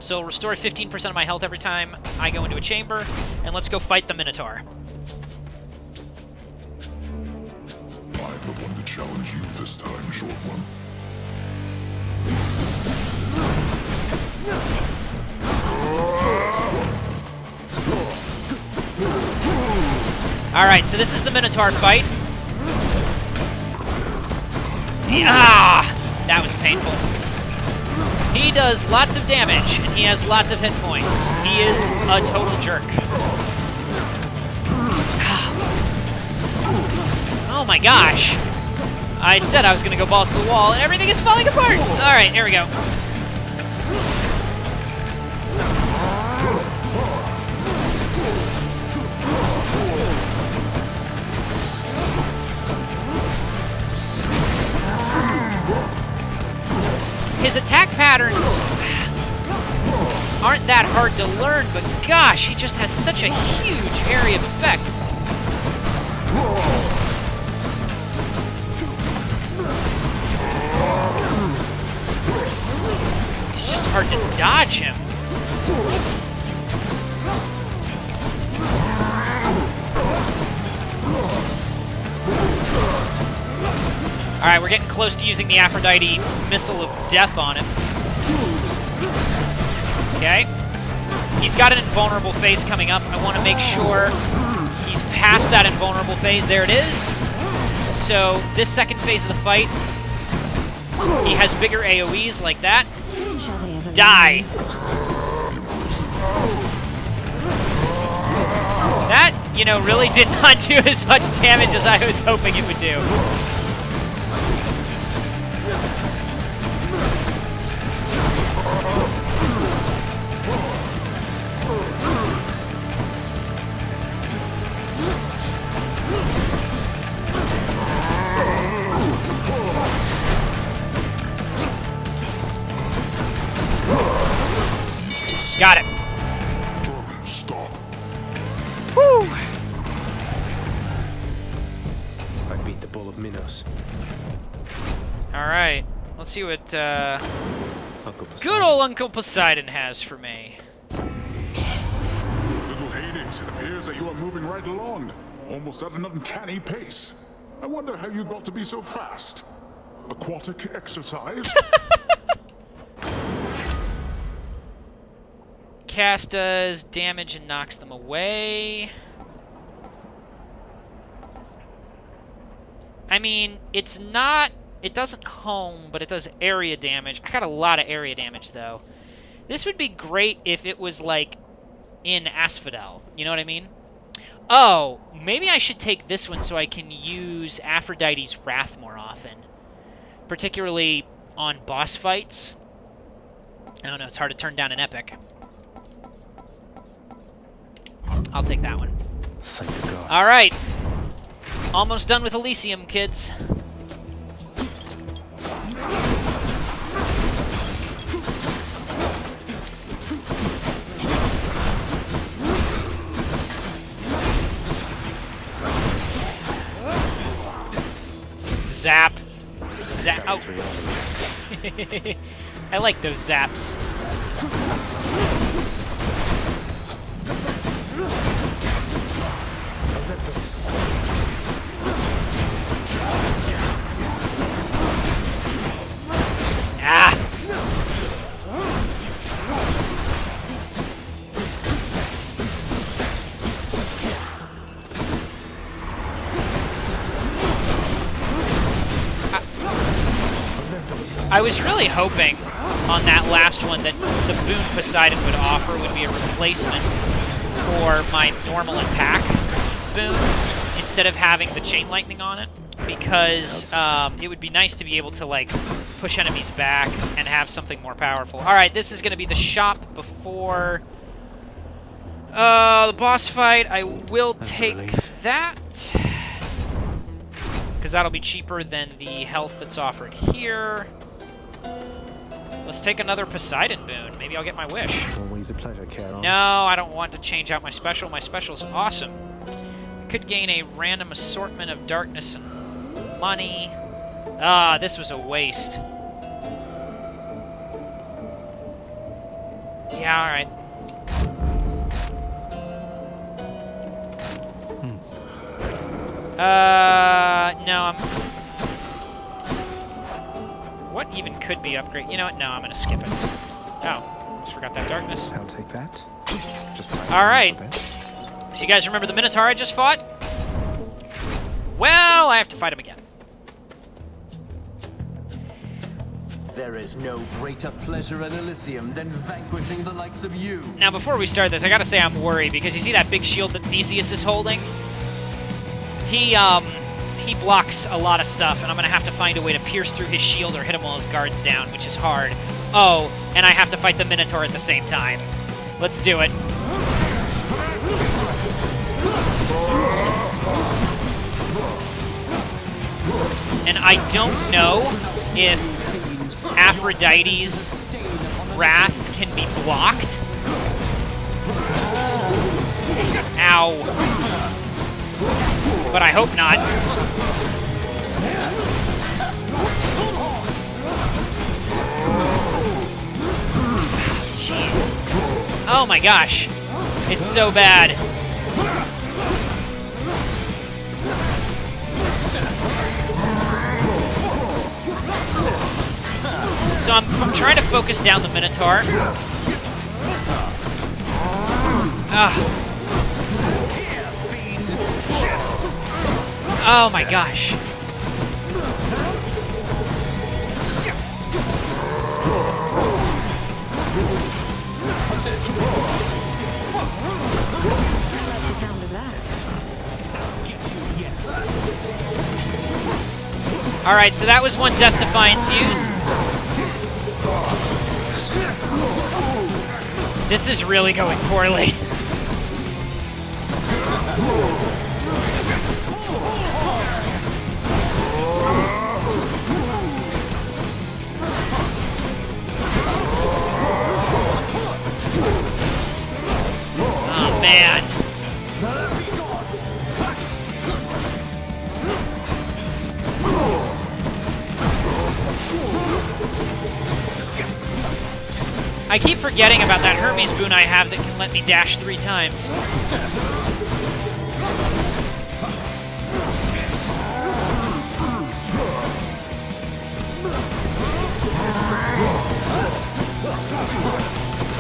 So it'll restore 15% of my health every time I go into a chamber. And let's go fight the Minotaur. I'm the one to challenge you this time, short one. Alright, so this is the Minotaur fight. Ah! That was painful. He does lots of damage, and he has lots of hit points. He is a total jerk. my gosh. I said I was going to go balls to the wall, and everything is falling apart. All right, here we go. His attack patterns aren't that hard to learn, but gosh, he just has such a huge area of effect. It's just hard to dodge him. Alright, we're getting close to using the Aphrodite Missile of Death on him. Okay. He's got an invulnerable phase coming up. I want to make sure he's past that invulnerable phase. There it is. So, this second phase of the fight, he has bigger AoEs like that. Die! That, you know, really did not do as much damage as I was hoping it would do. Got it. Stop. Woo! I beat the Bull of Minos. Alright. Let's see what Uncle Poseidon. good old Uncle Poseidon has for me. Little Hades, it appears that you are moving right along, almost at an uncanny pace. I wonder how you got to be so fast. Aquatic exercise? Cast does damage and knocks them away. I mean, it's not... It doesn't home, but it does area damage. I got a lot of area damage, though. This would be great if it was, like, in Asphodel. You know what I mean? Oh, maybe I should take this one so I can use Aphrodite's Wrath more often. Particularly on boss fights. I don't know, it's hard to turn down an epic. I'll take that one. Thank the gods. All right. Almost done with Elysium, kids. Zap. Zap. Oh. I like those zaps. Ah! I was really hoping on that last one that the boon Poseidon would offer would be a replacement for my normal attack boon instead of having the chain lightning on it, because it would be nice to be able to like push enemies back and have something more powerful. Alright, this is going to be the shop before the boss fight. I will take that, because that'll be cheaper than the health that's offered here. Let's take another Poseidon boon. Maybe I'll get my wish. Always a pleasure, Charon. No, I don't want to change out my special. My special's awesome. I could gain a random assortment of darkness and money. Ah, this was a waste. Yeah, alright. No, I'm... What even could be upgrade? You know what? No, I'm gonna skip it. Oh, almost forgot that darkness. I'll take that. Just alright. So you guys remember the Minotaur I just fought? Well, I have to fight him again. There is no greater pleasure in Elysium than vanquishing the likes of you. Now, before we start this, I gotta say I'm worried, because you see that big shield that Theseus is holding? He he blocks a lot of stuff, and I'm going to have to find a way to pierce through his shield or hit him while his guard's down, which is hard. Oh, and I have to fight the Minotaur at the same time. Let's do it. And I don't know if Aphrodite's wrath can be blocked. Ow. But I hope not. Jeez. Oh my gosh. It's so bad. So I'm trying to focus down the Minotaur. Oh my gosh. I like the sound of that. Alright, so that was one Death Defiance used. This is really going poorly. Oh, man. I keep forgetting about that Hermes boon I have that can let me dash 3 times.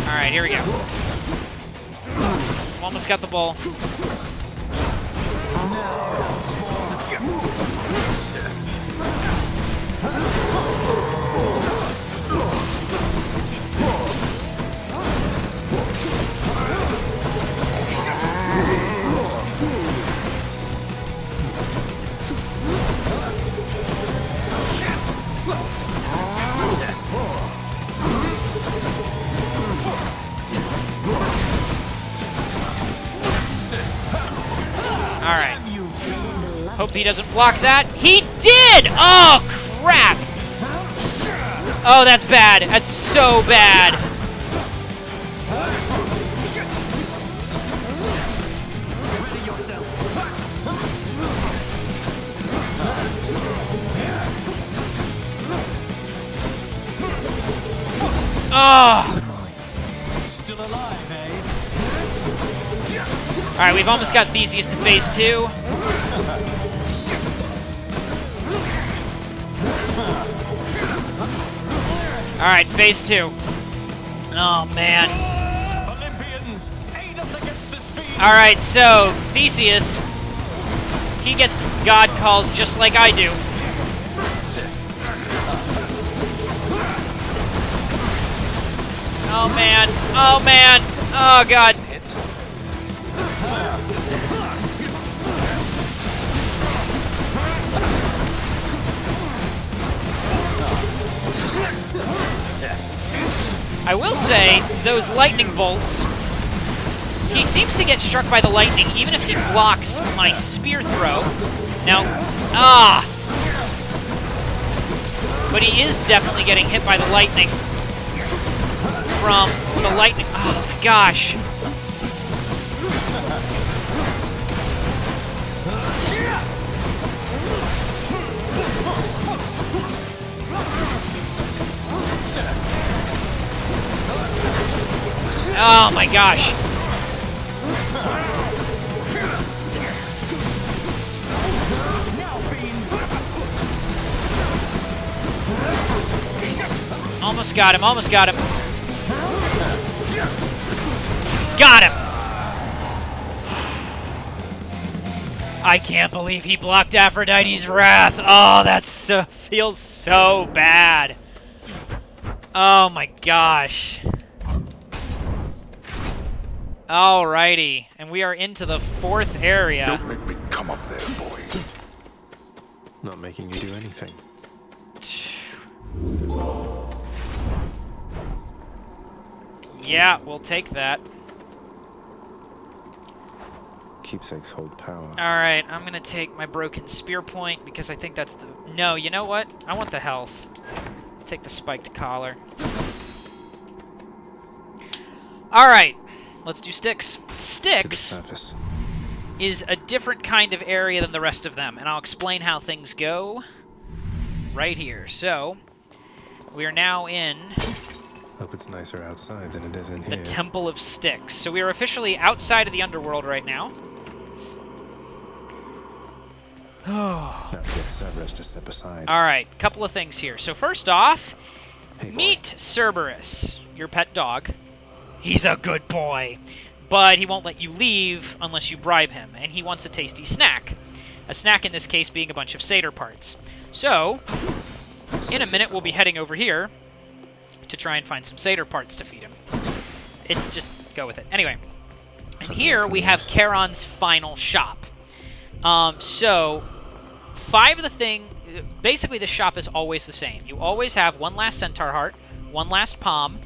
Alright, here we go. Almost got the ball. Alright. Hope he doesn't block that. He did! Oh, crap! Oh, that's bad. That's so bad. Oh! Still alive, eh? Alright, we've almost got Theseus to phase 2. Alright, phase 2. Oh, man. Olympians, aid us against this fiend. Alright, so, Theseus, he gets god calls just like I do. Oh, man. Oh, man. Oh, God. I will say, those lightning bolts, he seems to get struck by the lightning even if he blocks my spear throw. Now, but he is definitely getting hit by the lightning from the lightning. Oh my gosh. Oh my gosh. Almost got him, almost got him. Got him! I can't believe he blocked Aphrodite's wrath. Oh, that feels so bad. Oh my gosh. Alrighty, and we are into the 4th area. Don't make me come up there, boy. Not making you do anything. Yeah, we'll take that. Keepsakes hold power. Alright, I'm gonna take my broken spear point because I think that's the... No, you know what? I want the health. Take the spiked collar. Alright, let's do Styx. To the Styx surface. is a different kind of area than the rest of them, and I'll explain how things go right here. So, we are now in Hope it's nicer outside than it is in the here. Temple of Styx. So we are officially outside of the underworld right now. Now get Cerberus to step aside. Alright, couple of things here. So first off, Hey, boy. meet Cerberus, your pet dog. He's a good boy, but he won't let you leave unless you bribe him, and he wants a tasty snack. A snack in this case being a bunch of satyr parts. So, in a minute we'll be heading over here to try and find some satyr parts to feed him. It's just go with it. Anyway, and here we have Charon's final shop. Basically the shop is always the same. You always have one last centaur heart, one last palm,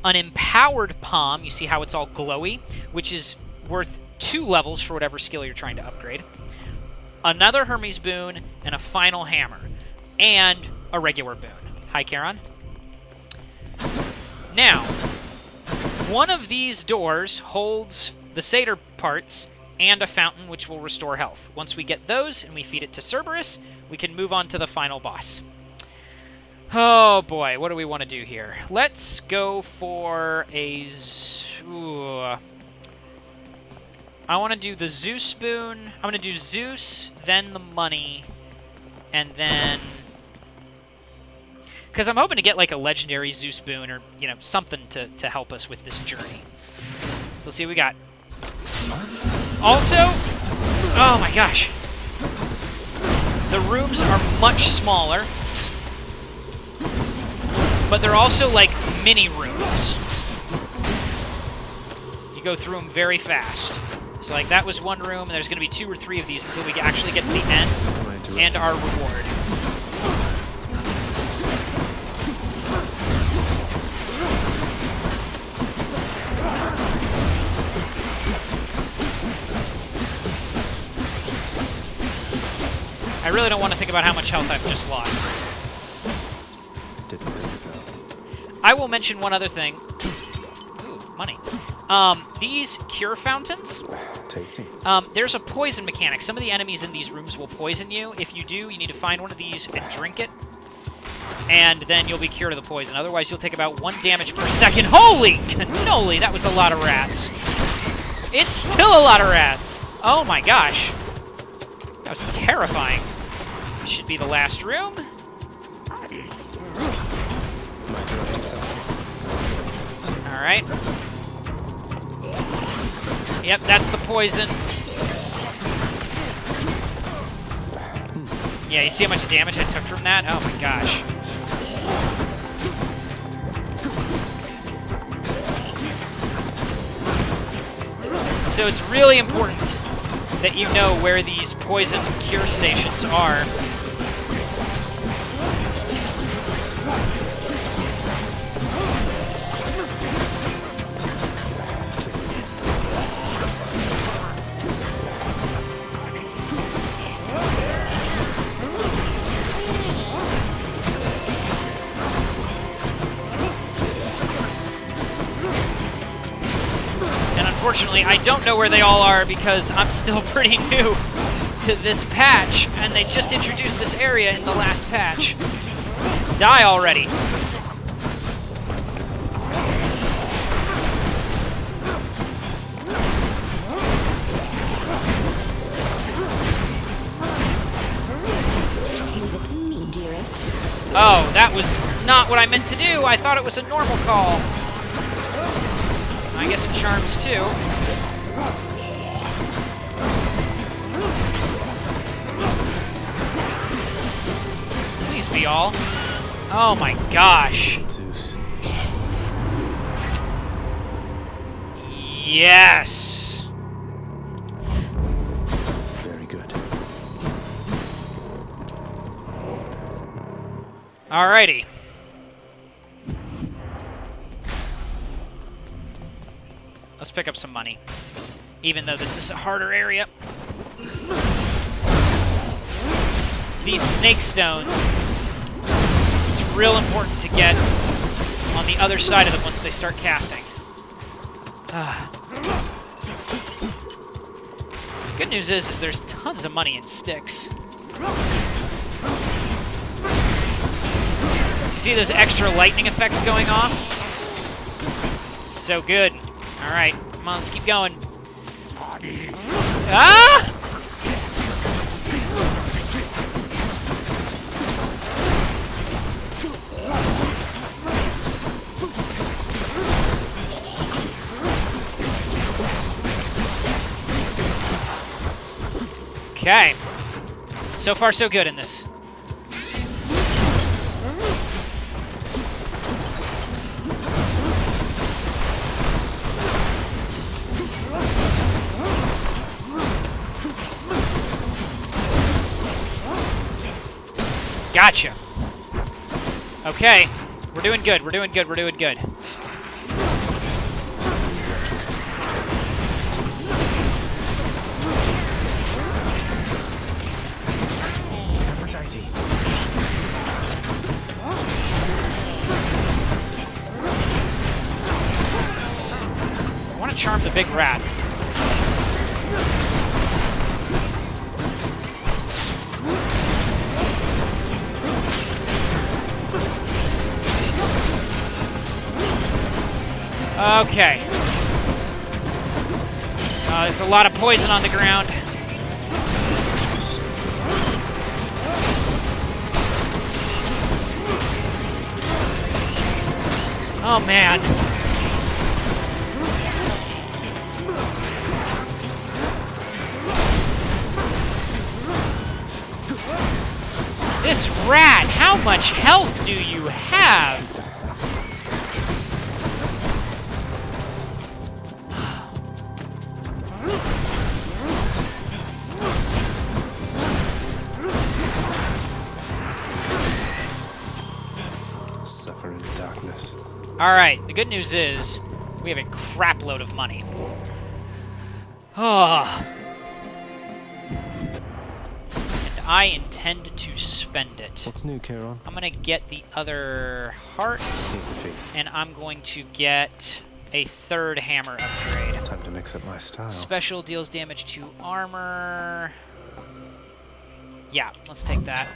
an empowered palm, you see how it's all glowy, which is worth 2 levels for whatever skill you're trying to upgrade, another Hermes boon, and a final hammer, and a regular boon. Hi, Charon. Now, one of these doors holds the satyr parts and a fountain which will restore health. Once we get those and we feed it to Cerberus, we can move on to the final boss. Oh boy, what do we want to do here? Let's go for a... I want to do the Zeus boon. I'm going to do Zeus, then the money, and then... Because I'm hoping to get like a legendary Zeus boon or, you know, something to help us with this journey. So let's see what we got. Also, oh my gosh, the rooms are much smaller, but they're also like mini rooms. You go through them very fast. So like that was one room, and there's going to be 2 or 3 of these until we actually get to the end and our reward. I really don't want to think about how much health I've just lost. Didn't think so. I will mention one other thing. Ooh, money. These cure fountains. Tasty. There's a poison mechanic. Some of the enemies in these rooms will poison you. If you do, you need to find one of these and drink it. And then you'll be cured of the poison. Otherwise, you'll take about 1 damage per second. Holy cannoli! That was a lot of rats. It's still a lot of rats. Oh my gosh. That was terrifying. This should be the last room. Alright. Yep, that's the poison. Yeah, you see how much damage I took from that? Oh my gosh. So it's really important that you know where these poison cure stations are. Unfortunately, I don't know where they all are because I'm still pretty new to this patch, and they just introduced this area in the last patch. Die already. Just leave it to me, dearest. Oh, that was not what I meant to do. I thought it was a normal call. I guess it charms too. Please be all. Oh my gosh. Zeus. Yes. Very good. Alrighty. Let's pick up some money, even though this is a harder area. These snake stones, it's real important to get on the other side of them once they start casting. Good news is there's tons of money in sticks. You see those extra lightning effects going on? So good. Alright, come on, let's keep going. Ah! Okay. So far, so good in this. Gotcha. Okay. We're doing good. We're doing good. We're doing good. I want to charm the big rat. Okay. There's a lot of poison on the ground. Oh, man. This rat, how much health do you have? Suffer in darkness. Alright, the good news is we have a crap load of money. Oh. And I intend to spend it. What's new, Charon? I'm going to get the other heart, and I'm going to get a third hammer upgrade. Time to mix up my style. Special deals damage to armor. Yeah, let's take that.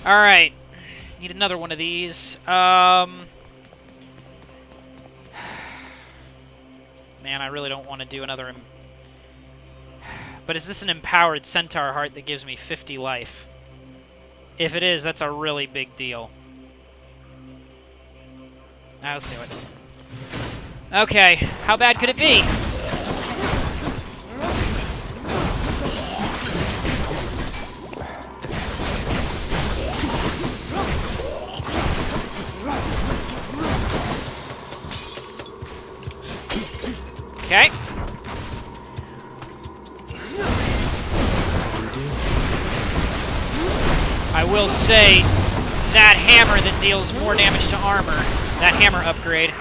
Alright. Need another one of these. Man, I really don't want to do another... But is this an empowered centaur heart that gives me 50 life? If it is, that's a really big deal. Now let's do it. Okay, how bad could it be? Okay. I will say that hammer that deals more damage to armor, that hammer upgrade,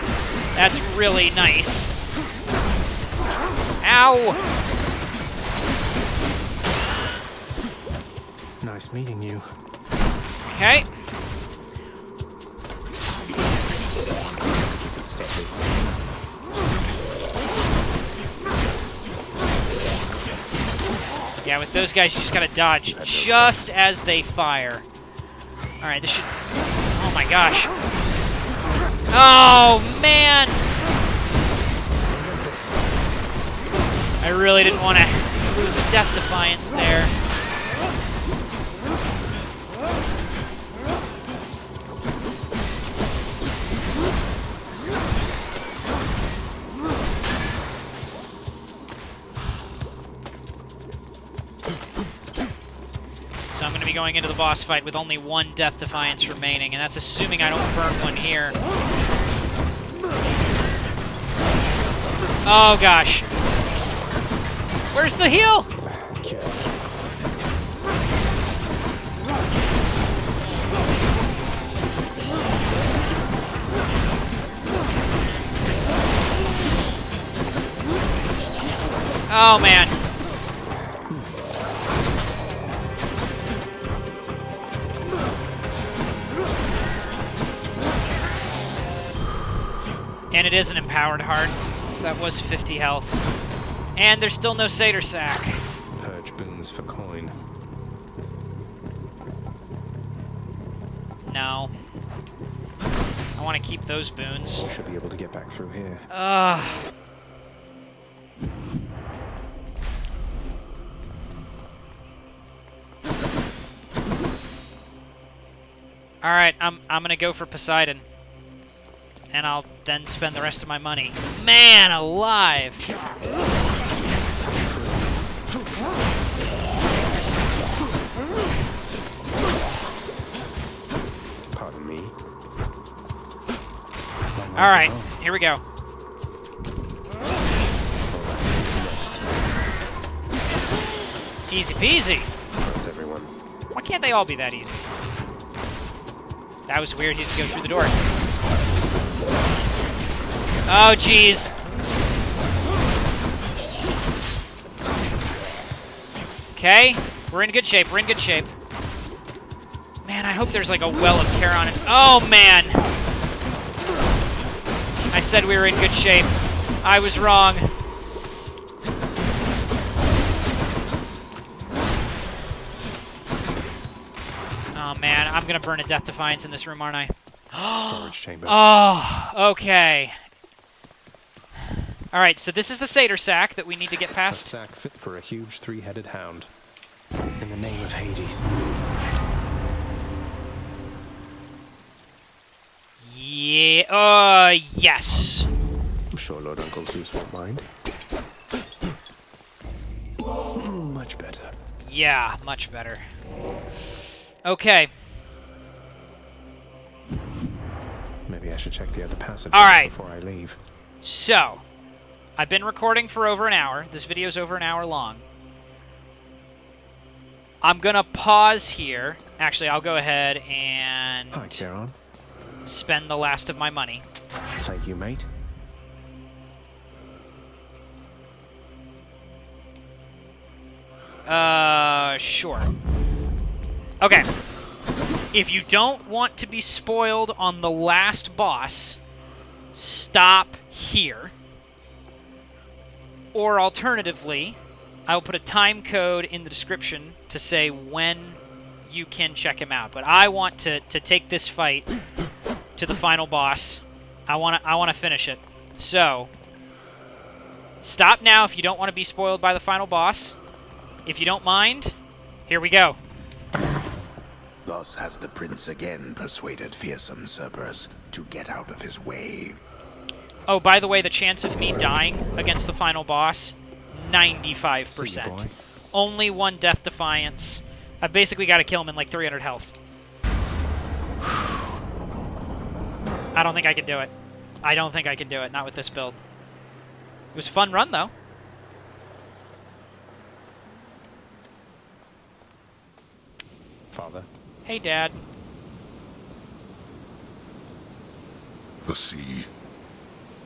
that's really nice. Ow! Nice meeting you. Okay. Yeah, with those guys, you just gotta dodge just as they fire. Alright, this should... Oh my gosh. Oh, man! I really didn't want to lose a Death Defiance there. So I'm going to be going into the boss fight with only one Death Defiance remaining, and that's assuming I don't burn one here. Oh gosh. Where's the heal? Oh, man. And it is an empowered heart, so that was 50 health. And there's still no Satyr Sack. Purge boons for coin. No. I want to keep those boons. You should be able to get back through here. Alright, I'm gonna go for Poseidon. And I'll then spend the rest of my money. Man alive! Pardon me. Alright, here we go. Easy peasy. That's everyone. Why can't they all be that easy? That was weird, he had to go through the door. Oh, jeez. Okay, we're in good shape, we're in good shape. Man, I hope there's like a well of Charon. Oh, man! I said we were in good shape. I was wrong. Oh, man, I'm gonna burn a Death Defiance in this room, aren't I? Storage chamber. Oh, okay. Alright, so this is the Satyr Sack that we need to get A past. sack fit for a huge three-headed hound. In the name of Hades. Yeah, yes. I'm sure Lord Uncle Zeus won't mind. Much better. Yeah, much better. Okay. Maybe I should check the other passages Alright. before I leave. So, I've been recording for over an hour. This video's over an hour long. I'm gonna pause here. Actually, I'll go ahead and Hi, Charon. spend the last of my money. Thank you, mate. Sure. Okay. If you don't want to be spoiled on the last boss, stop here. Or alternatively, I will put a time code in the description to say when you can check him out. But I want to take this fight to the final boss. I want to finish it. So, stop now if you don't want to be spoiled by the final boss. If you don't mind, here we go. Thus has the prince again persuaded fearsome Cerberus to get out of his way. Oh, by the way, the chance of me dying against the final boss, See you, 95%. boy. Only one Death Defiance. I basically got to kill him in like 300 health. I don't think I can do it. I don't think I can do it, not with this build. It was a fun run, though. Father. Hey, Dad. The sea,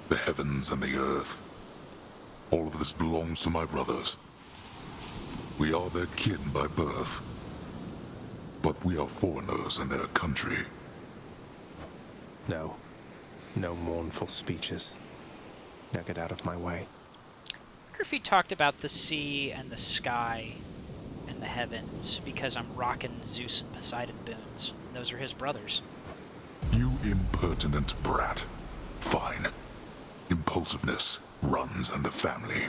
the heavens and the earth. All of this belongs to my brothers. We are their kin by birth. But we are foreigners in their country. No. No mournful speeches. Now get out of my way. Griffey talked about the sea and the sky and the heavens because I'm rocking Zeus and Poseidon boons. Those are his brothers. You impertinent brat. Fine. Impulsiveness runs in the family.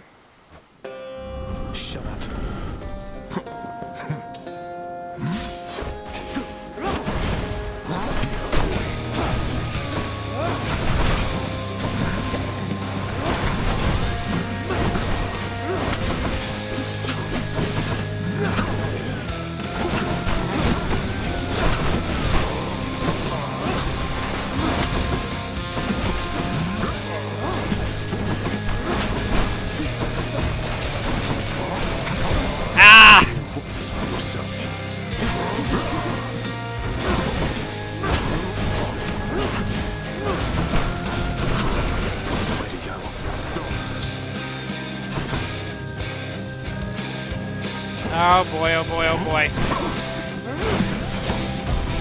Shut up. Oh boy, oh boy, oh boy.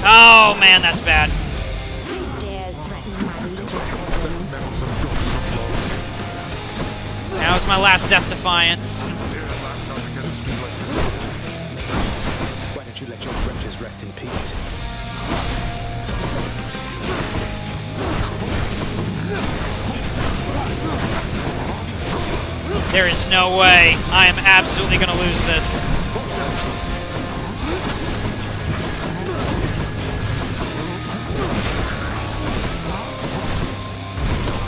Oh man, that's bad. Now's my last Death Defiance. Why don't you let your wretches rest in peace? There is no way. I am absolutely going to lose this.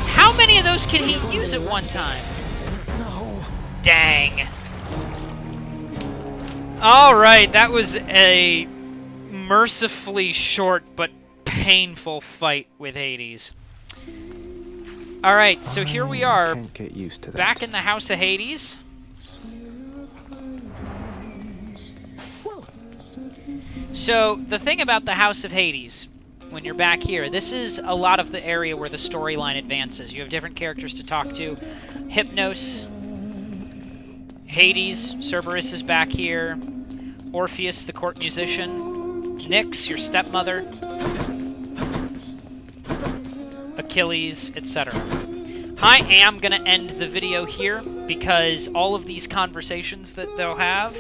How many of those can he use at one time? No. Dang. All right, that was a mercifully short but painful fight with Hades. All right, so here we are, Can't get used to that. back in the House of Hades. So, the thing about the House of Hades, when you're back here, this is a lot of the area where the storyline advances. You have different characters to talk to. Hypnos, Hades, Cerberus is back here, Orpheus, the court musician, Nyx, your stepmother, Achilles, etc. I am going to end the video here because all of these conversations that they'll have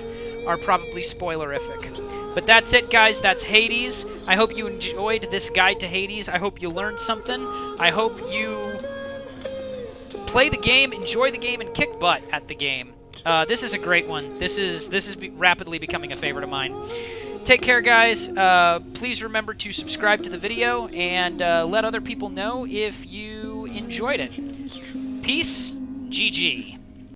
are probably spoilerific. But that's it, guys. That's Hades. I hope you enjoyed this guide to Hades. I hope you learned something. I hope you play the game, enjoy the game, and kick butt at the game. This is a great one. This is rapidly becoming a favorite of mine. Take care, guys. Please remember to subscribe to the video and let other people know if you enjoyed it. Peace. GG.